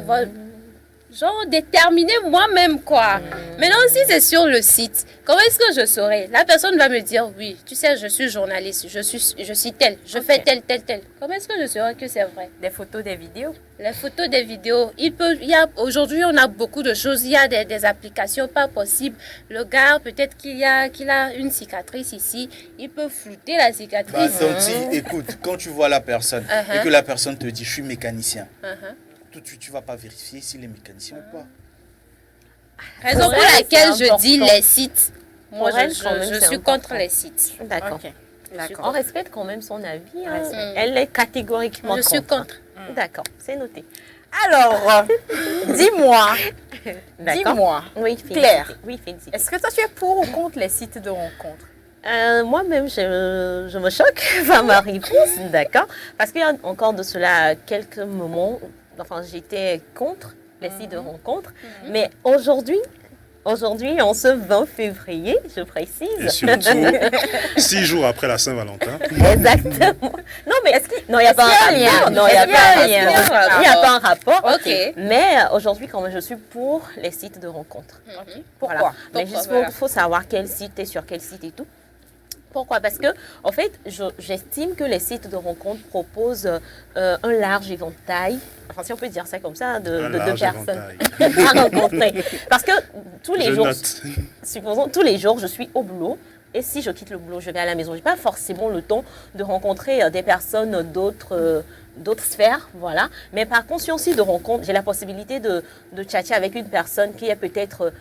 genre déterminer moi-même quoi. Maintenant si c'est sur le site, comment est-ce que je saurai? La personne va me dire oui, tu sais, je suis journaliste, je suis tel, je fais tel. Comment est-ce que je saurai que c'est vrai? Des photos, des vidéos. Les photos, des vidéos, aujourd'hui on a beaucoup de choses, il y a des applications pas possibles. Le gars, peut-être qu'il a une cicatrice ici, il peut flouter la Bah, cicatrice. donc, si, écoute, quand tu vois la personne et que la personne te dit je suis mécanicien, tout de suite tu vas pas vérifier s'il est mécanicien ou pas. Raison Pour pour elle, laquelle c'est je dis important. les sites. Moi, Pour elle, je quand même, c'est suis important. contre les sites. D'accord. Ok. On D'accord. respecte quand même son avis. hein. Respect. Elle est catégoriquement Je suis contre. D'accord, c'est noté. Alors, dis-moi, D'accord. dis-moi, Oui, Claire. félicité. Oui, félicité. est-ce que toi tu es pour ou contre les sites de rencontres? Moi-même, je me choque par ma réponse, d'accord. Parce qu'il y a encore de cela quelques moments, enfin, j'étais contre les sites de rencontres. Mais aujourd'hui, en ce 20 février, je Et précise. surtout, 6 jours après la Saint-Valentin. Exactement. Non, mais il n'y a pas un rapport. Non, il n'y a pas un lien. Il n'y a pas un rapport. Ok. Mais aujourd'hui, quand même, je suis pour les sites de rencontres. Pourquoi? Voilà. Mais Pourquoi, juste voilà. faut savoir quel site est sur quel site et tout. Pourquoi? Parce que, en fait, j'estime que les sites de rencontres proposent un large éventail, enfin, si on peut dire ça comme ça, de personnes à rencontrer. Parce que tous les Je jours, note. supposons, tous les jours, je suis au boulot. Et si je quitte le boulot, je vais à la maison. Je n'ai pas forcément le temps de rencontrer des personnes d'autres sphères, voilà. Mais par contre, sur un site de rencontre, j'ai la possibilité de chatter avec une personne qui est peut-être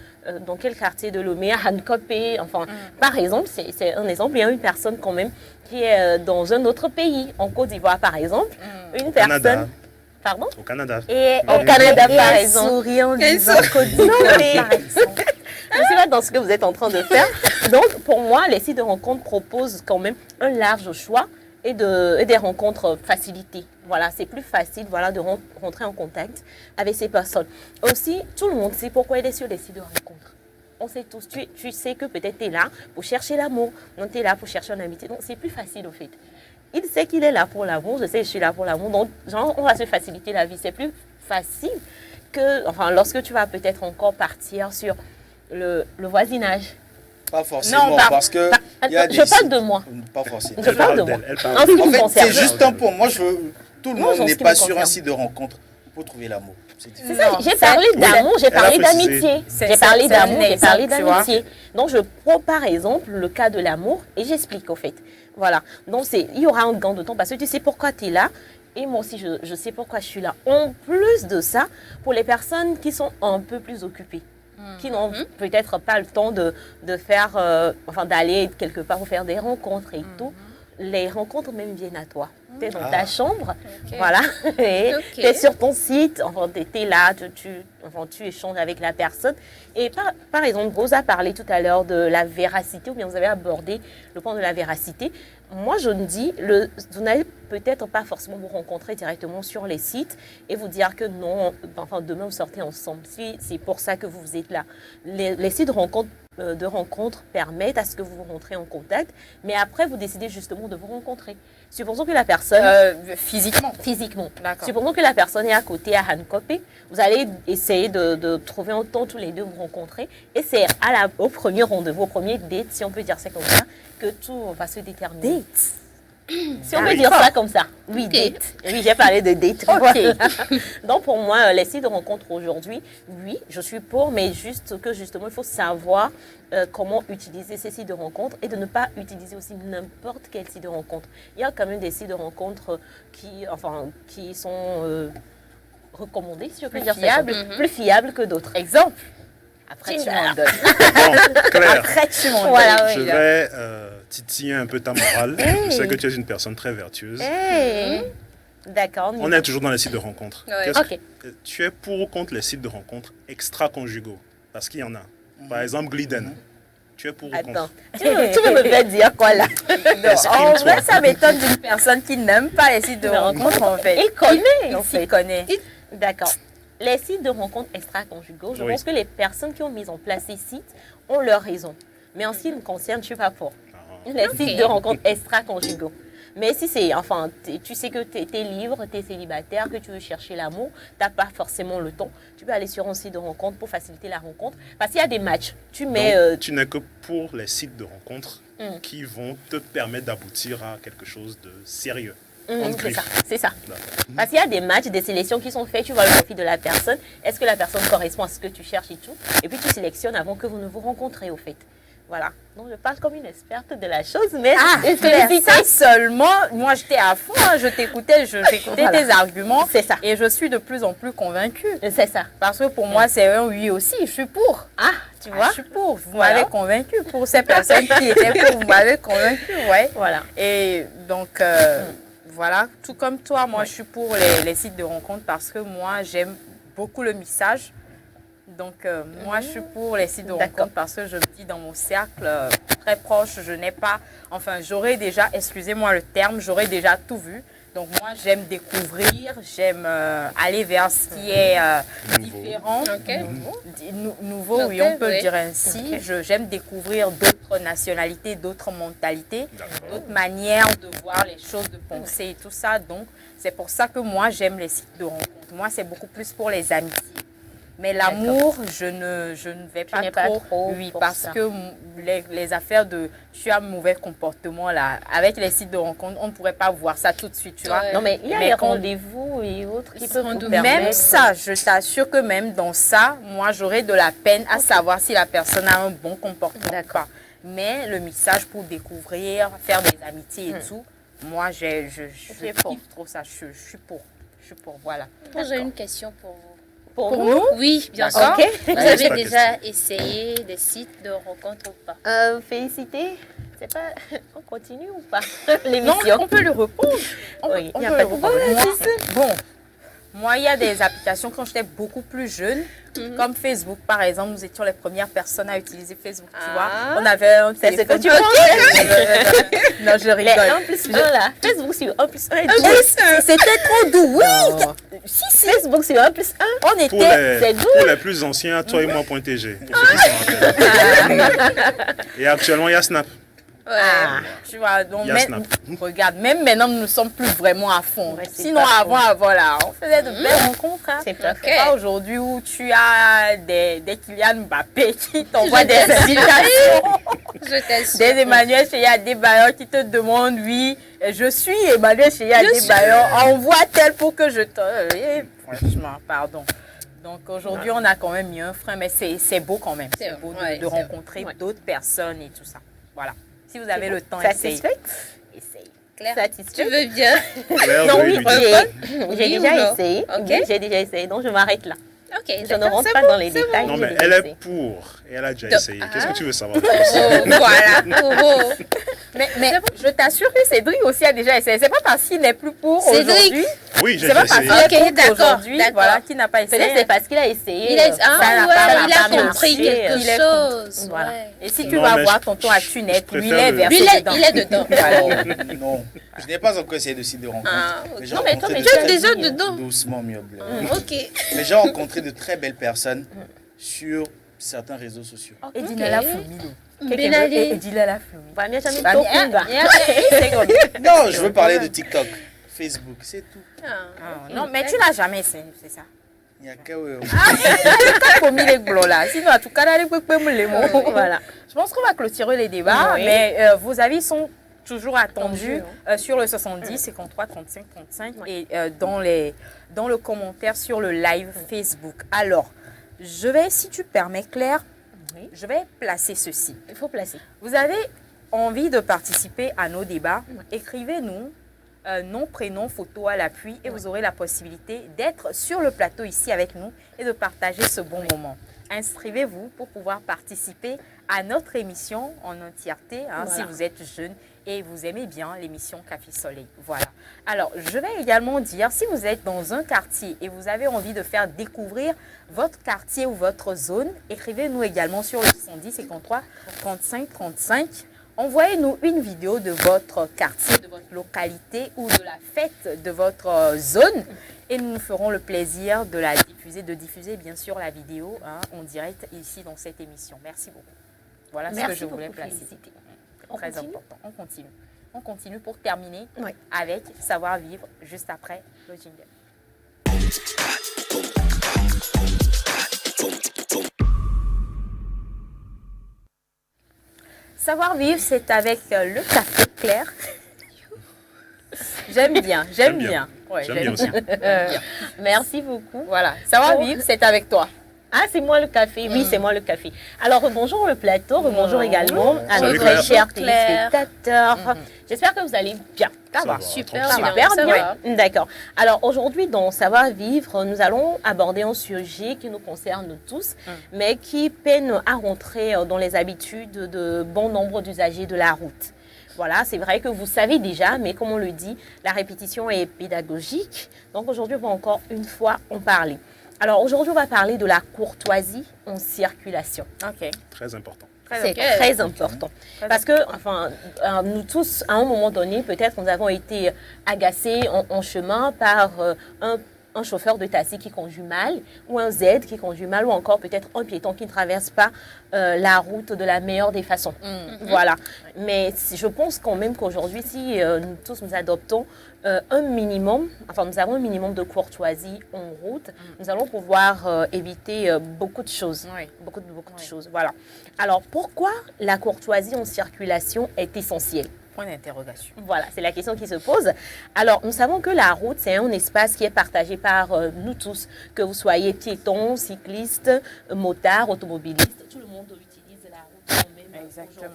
dans quel quartier de Lomé, à Hankopé. Enfin, par exemple, c'est un exemple. Il y a une personne quand même qui est dans un autre pays, en Côte d'Ivoire, par exemple. Une personne... Canada. Pardon? Au Canada. Et au Canada, par exemple. Souriant, Quel disant Côte d'Ivoire, Non, mais- par exemple. Je ne sais pas dans ce que vous êtes en train de faire. Donc, pour moi, les sites de rencontres proposent quand même un large choix et des rencontres facilitées. Voilà, c'est plus facile voilà, de rentrer en contact avec ces personnes. Aussi, tout le monde sait pourquoi il est sur les sites de rencontres. On sait tous. Tu sais que peut-être tu es là pour chercher l'amour. Non, tu es là pour chercher une amitié. Donc, c'est plus facile au fait. Il sait qu'il est là pour l'amour. Je sais que je suis là pour l'amour. Donc, genre, on va se faciliter la vie. C'est plus facile que, enfin, lorsque tu vas peut-être encore partir sur le voisinage. Pas forcément, Non, parce que il y a des Je parle sites- de moi. Pas forcément. Je parle de moi. Elle En parle. ce qui En me fait, concerne. c'est juste un point. Moi, tout le Moi, monde en ce n'est qui pas me sur un concerne. site de rencontre pour trouver l'amour. C'est C'est difficile. ça, j'ai parlé d'amour, j'ai Elle a parlé précisé. d'amitié. C'est- J'ai parlé c'est d'amour, un j'ai parlé exemple, tu vois. d'amitié. Donc, je prends par exemple le cas de l'amour et j'explique au fait. Voilà. Donc, il y aura un gain de temps parce que tu sais pourquoi tu es là. Et moi aussi, je sais pourquoi je suis là. En plus de ça, pour les personnes qui sont un peu plus occupées, qui n'ont peut-être pas le temps de faire, enfin d'aller quelque part pour faire des rencontres et tout, les rencontres même viennent à toi. Tu es dans ta chambre, voilà, et tu es sur ton site, enfin, tu es là, tu échanges avec la personne. Et par exemple, Rose a parlé tout à l'heure de la véracité, ou bien vous avez abordé le point de la véracité. Moi, je me dis, vous n'allez peut-être pas forcément vous rencontrer directement sur les sites et vous dire que non, enfin, demain vous sortez ensemble. Si c'est pour ça que vous êtes là. Les sites de rencontres permettent à ce que vous rentrez en contact, mais après, vous décidez justement de vous rencontrer. Supposons que la personne... Physiquement. Physiquement. D'accord. Supposons que la personne est à côté à Hankopé. Vous allez essayer de trouver un temps tous les deux vous rencontrer. Et c'est au premier rendez-vous, au premier date, si on peut dire ça comme ça, que tout va se déterminer. Si on peut dire ça comme ça. Oui, date. Oui, j'ai parlé de date. Voilà. Donc pour moi, les sites de rencontres aujourd'hui, oui, je suis pour, mais justement, il faut savoir comment utiliser ces sites de rencontres et de ne pas utiliser aussi n'importe quel site de rencontre. Il y a quand même des sites de rencontres qui sont recommandés, si je peux dire ça, plus fiables que d'autres. Exemple. Après, tu m'en donnes. Bon, Claire, Après, tu m'en donnes. Voilà, je vais titiller un peu ta morale. Je sais que tu es une personne très vertueuse. D'accord. On est toujours dans les sites de rencontres. Ouais. Ok. Tu es pour ou contre les sites de rencontres extra-conjugaux? Parce qu'il y en a. Par exemple, Gliden. Tu es pour ou Attends, contre? tu veux me faire dire quoi là? En vrai, ça m'étonne d'une personne qui n'aime pas les sites de rencontres, en fait. Il connaît, en Il s'y fait. connaît. D'accord. Les sites de rencontres extra-conjugaux, je Oui. pense que les personnes qui ont mis en place ces sites ont leur raison. Mais en ce qui me concerne, je ne suis pas pour. Les sites de rencontres extra-conjugaux. Mais si c'est, tu sais que tu es libre, tu es célibataire, que tu veux chercher l'amour, tu n'as pas forcément le temps, tu peux aller sur un site de rencontre pour faciliter la rencontre. Parce qu'il y a des matchs. Tu mets. Donc, tu n'es que pour les sites de rencontres qui vont te permettre d'aboutir à quelque chose de sérieux. C'est ça. Parce qu'il y a des matchs, des sélections qui sont faits, tu vois le profil de la personne, est-ce que la personne correspond à ce que tu cherches et tout, et puis tu sélectionnes avant que vous ne vous rencontrez au fait. Voilà. Donc je parle comme une experte de la chose, mais Ça seulement, moi j'étais à fond, hein, j'écoutais tes arguments. C'est ça. Et je suis de plus en plus convaincue. C'est ça. Parce que pour moi, c'est un oui aussi, je suis pour. Tu vois, Je suis pour. Vous Voilà. m'avez convaincue. Pour ces personnes qui étaient pour, vous m'avez convaincue, ouais. Voilà. Et donc, voilà, tout comme toi, moi je suis pour les sites de rencontres parce que moi j'aime beaucoup le message. Donc, moi, je suis pour les sites de rencontres parce que je me dis dans mon cercle très proche, je n'ai pas, j'aurais déjà, excusez-moi le terme, j'aurais déjà tout vu. Donc, moi, j'aime découvrir, j'aime aller vers ce qui est différent, nouveau, oui, on peut le dire ainsi. J'aime découvrir d'autres nationalités, d'autres mentalités, d'autres manières de voir les choses, de penser et tout ça. Donc, c'est pour ça que moi, j'aime les sites de rencontres. Moi, c'est beaucoup plus pour les amitiés. Mais l'amour, je ne vais pas trop. Oui, parce ça. que les affaires de tu as un mauvais comportement là, avec les sites de rencontres, on ne pourrait pas voir ça tout de suite, tu vois. Non, mais il y a Mais les quand- rendez-vous et autres qui peuvent vous Même permettre. ça, je t'assure que même dans ça, moi j'aurais de la peine à savoir si la personne a un bon comportement. D'accord. Mais le message pour découvrir, faire des amitiés et tout, moi je kiffe trop ça. Je suis pour. Voilà. J'ai une question pour vous. Pour Pour nous, nous? Oui, bien sûr. Ok. Vous Allez, avez c'est la déjà essayé des sites de rencontres ou pas? féliciter. C'est pas. On continue ou pas? Non, L'émission. on peut le répondre. Oui, On il n'y a peut pas le de répondre. problème. Moi, il y a des applications quand j'étais beaucoup plus jeune, comme Facebook par exemple. Nous étions les premières personnes à utiliser Facebook, tu vois. On avait un C'est ce téléphone. que tu penses? Non, je Les rigole. 1+1 là. Facebook sur 1+1. C'était trop doux, oui. Si. Facebook sur 1+1. On Pour était. c'est doux. pour les plus anciens, toi et moi.tg. Pour ceux qui s'en rappellent. Et actuellement, il y a Snap. Tu vois, donc Il y a Snap. regarde, même maintenant, nous ne sommes plus vraiment à fond. Ouais, c'est Sinon, pas avant, là, on faisait de belles rencontres. Hein. C'est pas C'est pas aujourd'hui où tu as des Kylian Mbappé qui t'envoient des invitations. Je t'assure. Des Emmanuel Cheya Adebayor qui te demandent, oui, je suis Emmanuel Cheya Adebayor, envoie tel pour que je te... Franchement, pardon. Donc aujourd'hui, on a quand même mis un frein, mais c'est beau quand même. C'est beau de rencontrer d'autres personnes et tout ça. Voilà. Si vous avez le temps, essayez. Satisfaite? Essayez. Claire, Satisfaite? tu veux bien? Claire, Non, vous oui, lui dites. j'ai Oui ou déjà non? essayé. Ok. Oui, j'ai déjà essayé, donc je m'arrête là. Ok, Je ne rentre pas dans les détails. Non, j'ai mais déjà elle essayé. est pour. Et elle a déjà essayé. Qu'est-ce que tu veux savoir de Oh, plus? voilà. Mais je t'assure que Cédric aussi a déjà essayé. C'est pas parce qu'il n'est plus pour Cédric. aujourd'hui. Oui, j'ai C'est pas déjà parce essayé. qu'il est Ok, pour d'accord, aujourd'hui, d'accord. voilà, qu'il n'a pas essayé. Peut-être c'est parce qu'il a essayé. Il a, ça n'a ah pas ouais, il a marché. compris quelque Il est chose. Voilà. Ouais. Et si tu Non, vas mais voir je- tonton à Tunette, je lui, il préfère est le- versé Lui, dedans. il est dedans. Non, je n'ai pas encore essayé de site de rencontre. Ah, ok. Mais j'ai Non, mais toi, rencontré mais de tu es très- déjà dedans. Doucement, mieux bleu. Ok. Mais j'ai rencontré de très belles personnes sur certains réseaux sociaux. Et dis-le la Flumilo. Ben Ali. Et dis-le la Flumilo. Bah, mieux jamais Bah, tout bien, Kunga. Non, je veux parler de TikTok, Facebook, c'est tout. Non, mais tu l'as jamais essayé, c'est ça. Il y a que... Comme il est gros là. Sinon, en tout cas, là, les mots. Voilà. Je pense qu'on va clôturer les débats, Oui. mais vos avis sont toujours attendu sur le 70 53 35 35 et dans le commentaire sur le live Facebook. Alors, je vais, si tu permets Claire, je vais placer ceci. Il faut placer. Vous avez envie de participer à nos débats, écrivez-nous nom, prénom, photo à l'appui et vous aurez la possibilité d'être sur le plateau ici avec nous et de partager ce bon moment. Inscrivez-vous pour pouvoir participer à notre émission en entièreté, si vous êtes jeune et vous aimez bien l'émission Café Soleil. Voilà. Alors, je vais également dire, si vous êtes dans un quartier et vous avez envie de faire découvrir votre quartier ou votre zone, écrivez-nous également sur le 110 53 35 35. Envoyez-nous une vidéo de votre quartier, de votre localité ou de la fête de votre zone et nous nous ferons le plaisir de la diffuser, bien sûr la vidéo en direct ici dans cette émission. Merci beaucoup. Voilà ce que je voulais placer. Très important. On continue. On continue pour terminer avec Savoir Vivre juste après le jingle. Savoir Vivre, c'est avec le café Claire. J'aime bien. J'aime bien aussi. Merci beaucoup. Voilà. Savoir Vivre, c'est avec toi. Ah, c'est moi le café. Oui, c'est moi le café. Alors, bonjour le plateau, bonjour également à nos très chers téléspectateurs. J'espère que vous allez bien. Ça va, super bien. D'accord. Alors, aujourd'hui, dans Savoir Vivre, nous allons aborder un sujet qui nous concerne tous, mais qui peine à rentrer dans les habitudes de bon nombre d'usagers de la route. Voilà, c'est vrai que vous savez déjà, mais comme on le dit, la répétition est pédagogique. Donc, aujourd'hui, on va encore une fois en parler. Alors aujourd'hui, on va parler de la courtoisie en circulation. Ok. Très important. C'est très important. Parce que, enfin, nous tous, à un moment donné, peut-être nous avons été agacés en chemin par un chauffeur de taxi qui conduit mal, ou un Z qui conduit mal, ou encore peut-être un piéton qui ne traverse pas la route de la meilleure des façons. Voilà. Mais je pense quand même qu'aujourd'hui, si nous tous nous adoptons un minimum, enfin nous avons un minimum de courtoisie en route, nous allons pouvoir éviter beaucoup de choses. Beaucoup de choses. Voilà. Alors pourquoi la courtoisie en circulation est essentielle? Point d'interrogation. Voilà, c'est la question qui se pose. Alors, nous savons que la route, c'est un espace qui est partagé par nous tous, que vous soyez piétons, cyclistes, motards, automobilistes, tout le monde utilise la route quand même. Exactement.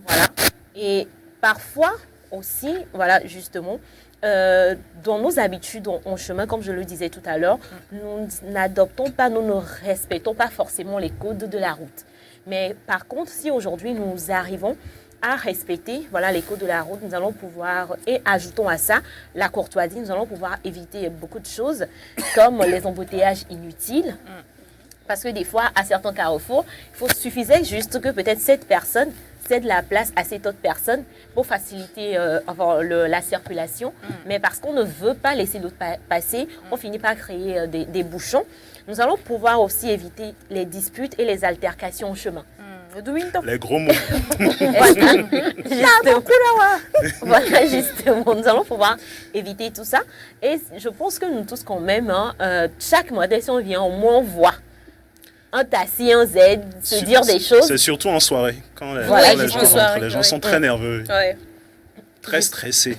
Voilà. Et parfois aussi, voilà, justement, dans nos habitudes en chemin, comme je le disais tout à l'heure, nous n'adoptons pas, nous ne respectons pas forcément les codes de la route. Mais par contre, si aujourd'hui nous arrivons à respecter les codes de la route, nous allons pouvoir, et ajoutons à ça la courtoisie, nous allons pouvoir éviter beaucoup de choses comme les embouteillages inutiles. Parce que des fois, à certains carrefours, il suffisait juste que peut-être cette personne cède la place à cette autre personne pour faciliter la circulation. Mais parce qu'on ne veut pas laisser l'autre passer, on finit par créer des bouchons. Nous allons pouvoir aussi éviter les disputes et les altercations au chemin. Les gros mots. Voilà, justement, nous allons pouvoir éviter tout ça. Et je pense que nous tous quand même, chaque mois, si on vient, au moins on voit un taxi, un Z, se dire des choses. C'est surtout en soirée, quand les gens sont très nerveux. Très stressés.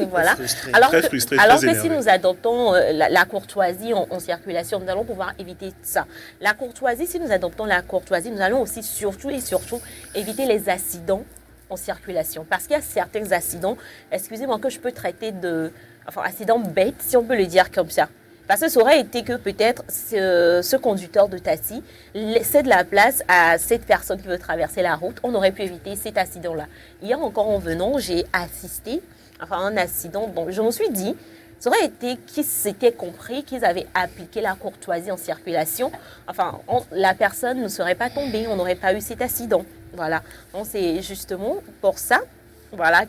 Voilà. Frustrés, alors très que, frustrés, alors très que si nous adoptons la courtoisie en circulation, nous allons pouvoir éviter ça. La courtoisie, si nous adoptons la courtoisie, nous allons aussi surtout éviter les accidents en circulation. Parce qu'il y a certains accidents, excusez-moi, que je peux traiter accidents bêtes, si on peut le dire comme ça. Parce que ça aurait été que peut-être ce conducteur de taxi cède la place à cette personne qui veut traverser la route. On aurait pu éviter cet accident-là. Hier encore en venant, j'ai assisté à un accident. Donc je me suis dit, ça aurait été qu'ils s'étaient compris, qu'ils avaient appliqué la courtoisie en circulation. Enfin, la personne ne serait pas tombée, on n'aurait pas eu cet accident. Voilà. Donc c'est justement pour ça,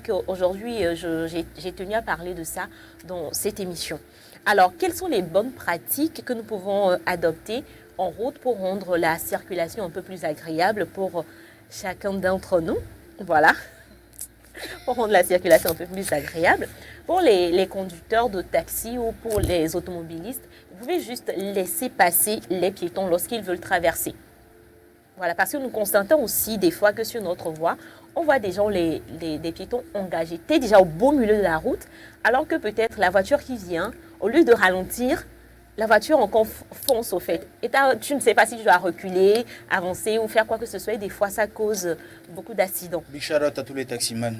qu'aujourd'hui j'ai tenu à parler de ça dans cette émission. Alors, quelles sont les bonnes pratiques que nous pouvons adopter en route pour rendre la circulation un peu plus agréable pour chacun d'entre nous? Voilà, pour rendre la circulation un peu plus agréable. Pour les conducteurs de taxi ou pour les automobilistes, vous pouvez juste laisser passer les piétons lorsqu'ils veulent traverser. Voilà, parce que nous constatons aussi des fois que sur notre voie, on voit des gens, des piétons engagés. Tu es déjà au beau milieu de la route, alors que peut-être la voiture qui vient, au lieu de ralentir, la voiture encore fonce au fait. Et tu ne sais pas si tu dois reculer, avancer ou faire quoi que ce soit. Et des fois, ça cause beaucoup d'accidents. Big shout out à tous les taximans.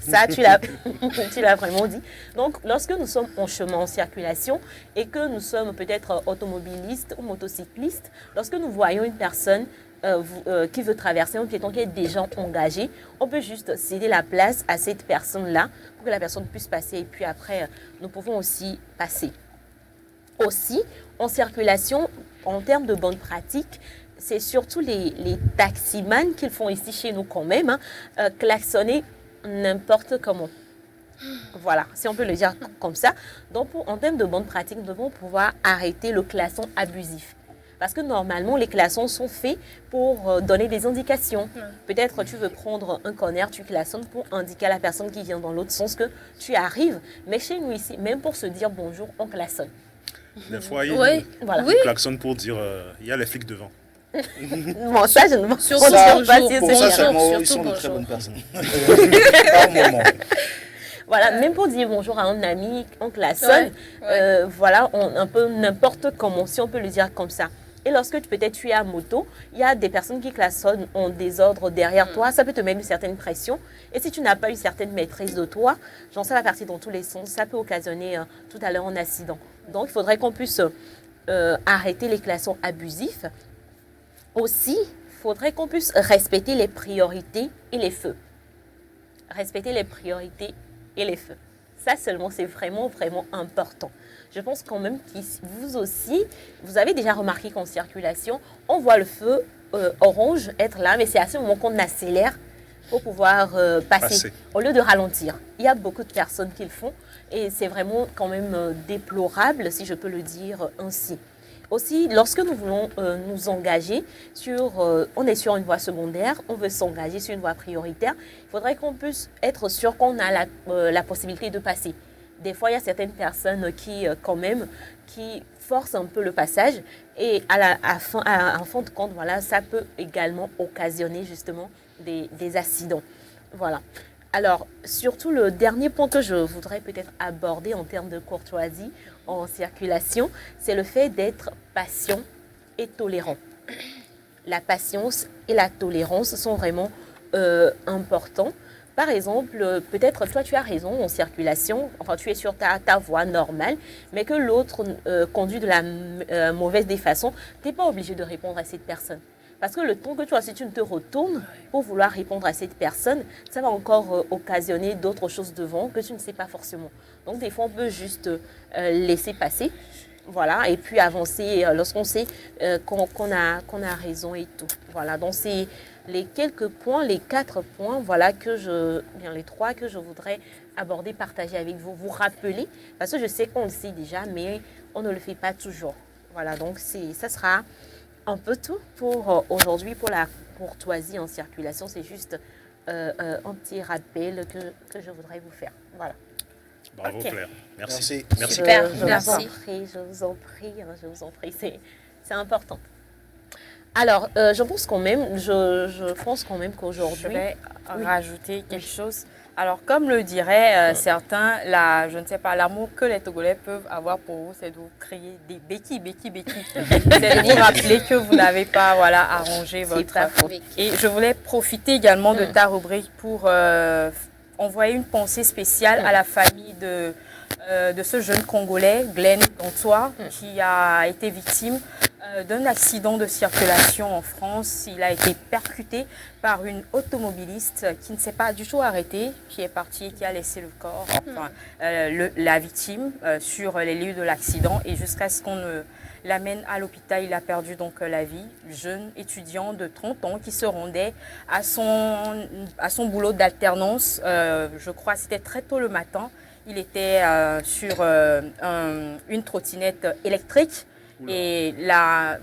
Ça, tu l'as vraiment dit. Donc, lorsque nous sommes en chemin, en circulation, et que nous sommes peut-être automobilistes ou motocyclistes, lorsque nous voyons une personne qui veut traverser, un piéton qui est déjà engagé, on peut juste céder la place à cette personne-là pour que la personne puisse passer. Et puis après, nous pouvons aussi passer. Aussi, en circulation, en termes de bonnes pratiques, c'est surtout les taximans qui le font ici chez nous quand même, klaxonner n'importe comment. Voilà, si on peut le dire comme ça. Donc, en termes de bonnes pratiques, nous devons pouvoir arrêter le klaxon abusif. Parce que normalement, les klaxons sont faits pour donner des indications. Peut-être tu veux prendre un corner, tu klaxonnes pour indiquer à la personne qui vient dans l'autre sens que tu arrives. Mais chez nous ici, même pour se dire bonjour, on klaxonne. Des fois, il klaxonne pour dire il y a les flics devant. Bon, ça, je ne m'en Pour ça seulement, ils sont de très bonnes personnes. Pas au moment. Voilà, même pour dire bonjour à un ami, on klaxonne. Voilà, un peu n'importe comment, si on peut le dire comme ça. Et lorsque peut-être tu es à moto, il y a des personnes qui klaxonnent en désordre derrière toi. Ça peut te mettre une certaine pression. Et si tu n'as pas une certaine maîtrise de toi, ça va partir dans tous les sens. Ça peut occasionner tout à l'heure un accident. Donc, il faudrait qu'on puisse arrêter les klaxons abusifs. Aussi, il faudrait qu'on puisse respecter les priorités et les feux. Respecter les priorités et les feux. Ça seulement, c'est vraiment, vraiment important. Je pense quand même que vous aussi, vous avez déjà remarqué qu'en circulation, on voit le feu orange être là, mais c'est à ce moment qu'on accélère pour pouvoir passer, au lieu de ralentir. Il y a beaucoup de personnes qui le font et c'est vraiment quand même déplorable, si je peux le dire ainsi. Aussi, lorsque nous voulons nous engager on est sur une voie secondaire, on veut s'engager sur une voie prioritaire, il faudrait qu'on puisse être sûr qu'on a la possibilité de passer. Des fois, il y a certaines personnes qui forcent un peu le passage et en fin de compte, voilà, ça peut également occasionner justement des accidents. Voilà. Alors, surtout le dernier point que je voudrais peut-être aborder en termes de courtoisie en circulation, c'est le fait d'être patient et tolérant. La patience et la tolérance sont vraiment importants. Par exemple, peut-être toi tu as raison en circulation, enfin tu es sur ta voie normale, mais que l'autre conduit de la mauvaise des façons, tu n'es pas obligé de répondre à cette personne. Parce que le temps que tu as, si tu ne te retournes pour vouloir répondre à cette personne, ça va encore occasionner d'autres choses devant que tu ne sais pas forcément. Donc des fois, on peut juste laisser passer, voilà, et puis avancer lorsqu'on sait qu'on a raison et tout. Voilà, donc c'est les quelques points, les 4 points, voilà, les 3 que je voudrais aborder, partager avec vous, vous rappeler, parce que je sais qu'on le sait déjà, mais on ne le fait pas toujours. Voilà, donc ça sera un peu tout pour aujourd'hui, pour la courtoisie en circulation. C'est juste un petit rappel que je voudrais vous faire. Voilà. Bravo Claire. Merci. Super, merci. Je vous en prie, c'est important. Alors, je pense quand même qu'aujourd'hui... Je vais rajouter quelque chose. Alors, comme le diraient certains, je ne sais pas, l'amour que les Togolais peuvent avoir pour vous, c'est de vous créer des béquilles. C'est de vous rappeler que vous n'avez pas arrangé votre... Et je voulais profiter également de ta rubrique pour envoyer une pensée spéciale à la famille de ce jeune Congolais, Glenn Dantois, qui a été victime d'un accident de circulation en France. Il a été percuté par une automobiliste qui ne s'est pas du tout arrêtée, qui est partie et qui a laissé le corps, la victime, sur les lieux de l'accident. Et jusqu'à ce qu'on l'amène à l'hôpital, il a perdu donc la vie. Jeune étudiant de 30 ans qui se rendait à son boulot d'alternance. Je crois que c'était très tôt le matin. Il était sur une trottinette électrique. Et la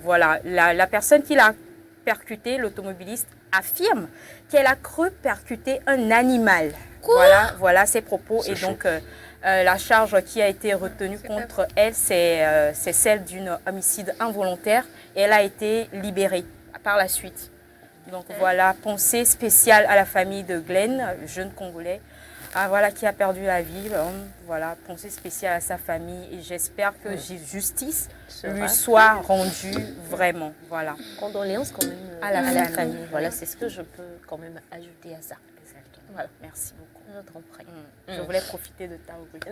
personne qui l'a percuté, l'automobiliste, affirme qu'elle a cru percuter un animal. Voilà ses propos. Et donc, la charge qui a été retenue contre elle, c'est celle d'un homicide involontaire. Et elle a été libérée par la suite. Donc voilà, pensée spéciale à la famille de Glenn, jeune Congolais, voilà, qui a perdu la vie. Voilà, pensée spéciale à sa famille et j'espère que justice lui soit rendue vraiment. Voilà. Condoléances quand même à la famille. Voilà, c'est ce que je peux quand même ajouter à ça. Exactement. Voilà. Merci beaucoup. Je voulais profiter de ta rubrique.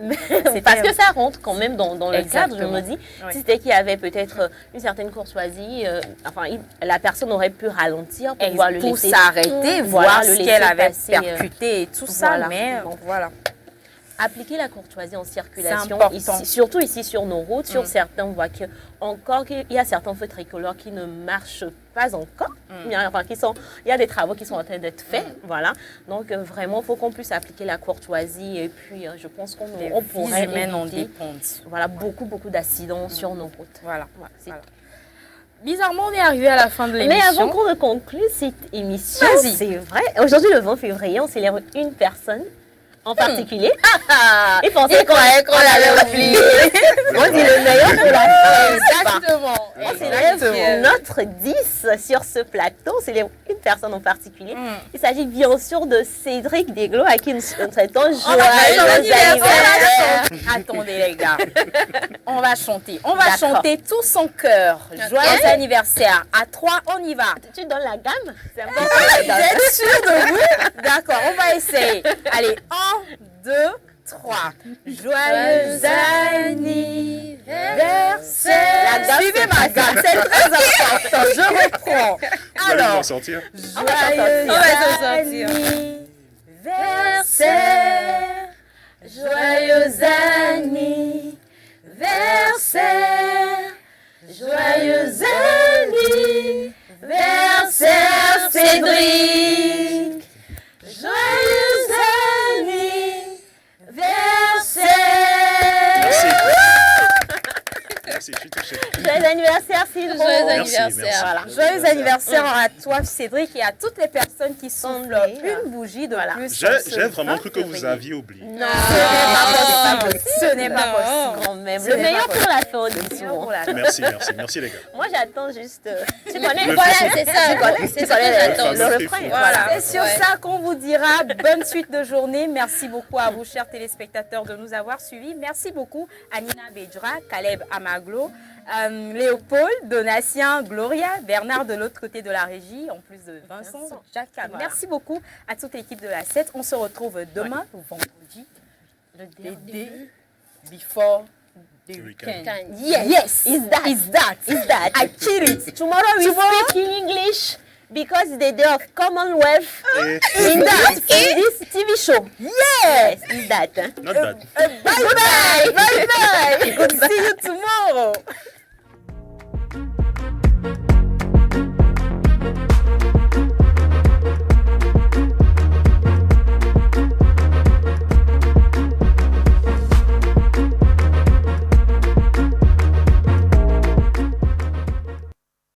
Parce que ça rentre quand même dans le cadre, je me dis. Oui. Si c'était qu'il y avait peut-être une certaine courtoisie, la personne aurait pu ralentir pour pouvoir le laisser s'arrêter, voir ce qu'elle avait percuté et tout ça. Voilà. Mais voilà. Appliquer la courtoisie en circulation, surtout ici sur nos routes, sur certains, on voit qu'il y a certains feux tricolores qui ne marchent pas encore. Il y a des travaux qui sont en train d'être faits. Voilà. Donc vraiment, il faut qu'on puisse appliquer la courtoisie et puis je pense qu'on pourrait éviter beaucoup d'accidents sur nos routes. Voilà. Bizarrement, on est arrivé à la fin de l'émission. Mais avant qu'on ne conclue cette émission, c'est vrai, aujourd'hui le 20 février, on célèbre une personne en particulier. Il pensait qu'on l'avait oublié. On dit le meilleur pour la fin. Exactement. On célèbre notre 10 sur ce plateau. On célèbre une personne en particulier. Il s'agit bien sûr de Cédric Deglo, à qui nous traitons joyeux anniversaire. Attendez les gars. On va chanter. On va chanter tout son cœur. Joyeux anniversaire. À 3, on y va. Tu donnes la gamme? C'est important. Vous êtes sûr de vous? D'accord, on va essayer. Allez, 1, 2, 3. Joyeux anniversaire. Suivez ma gamme, c'est très important. Je reprends. Alors, sortir. joyeux anniversaire. Joyeux anniversaire. Joyeux anniversaire, Cédric. Joyeux anniversaire. Merci, je suis touché. Joyeux anniversaire, Cédric. Joyeux Merci, anniversaire. merci. Joyeux anniversaire à toi, Cédric, et à toutes les personnes qui soufflent une bougie de plus. J'ai vraiment cru que vous aviez oublié. Non, ce n'est pas possible. Quand même. Le meilleur pour la fin, on dit souvent. Merci les gars. Moi, j'attends juste. Tu connais? Le Voilà, feu. c'est ça. C'est ça que j'attends. Le refrain. Voilà. C'est sur ça qu'on vous dira bonne suite de journée. Merci beaucoup à vous, chers téléspectateurs, de nous avoir suivis. Merci beaucoup à Nina Bedra, Caleb Amaglo, Léopold, Donatien, Gloria, Bernard de l'autre côté de la régie, en plus de Vincent, Jacques. Voilà. Merci beaucoup à toute l'équipe de la 7. On se retrouve demain, vendredi, le day before the weekend. Yes, is that. I kill it. Tomorrow we speak in English because it's the day of Commonwealth in this TV show. Yes, is that. Not bad. Bye bye. Good to see you tomorrow.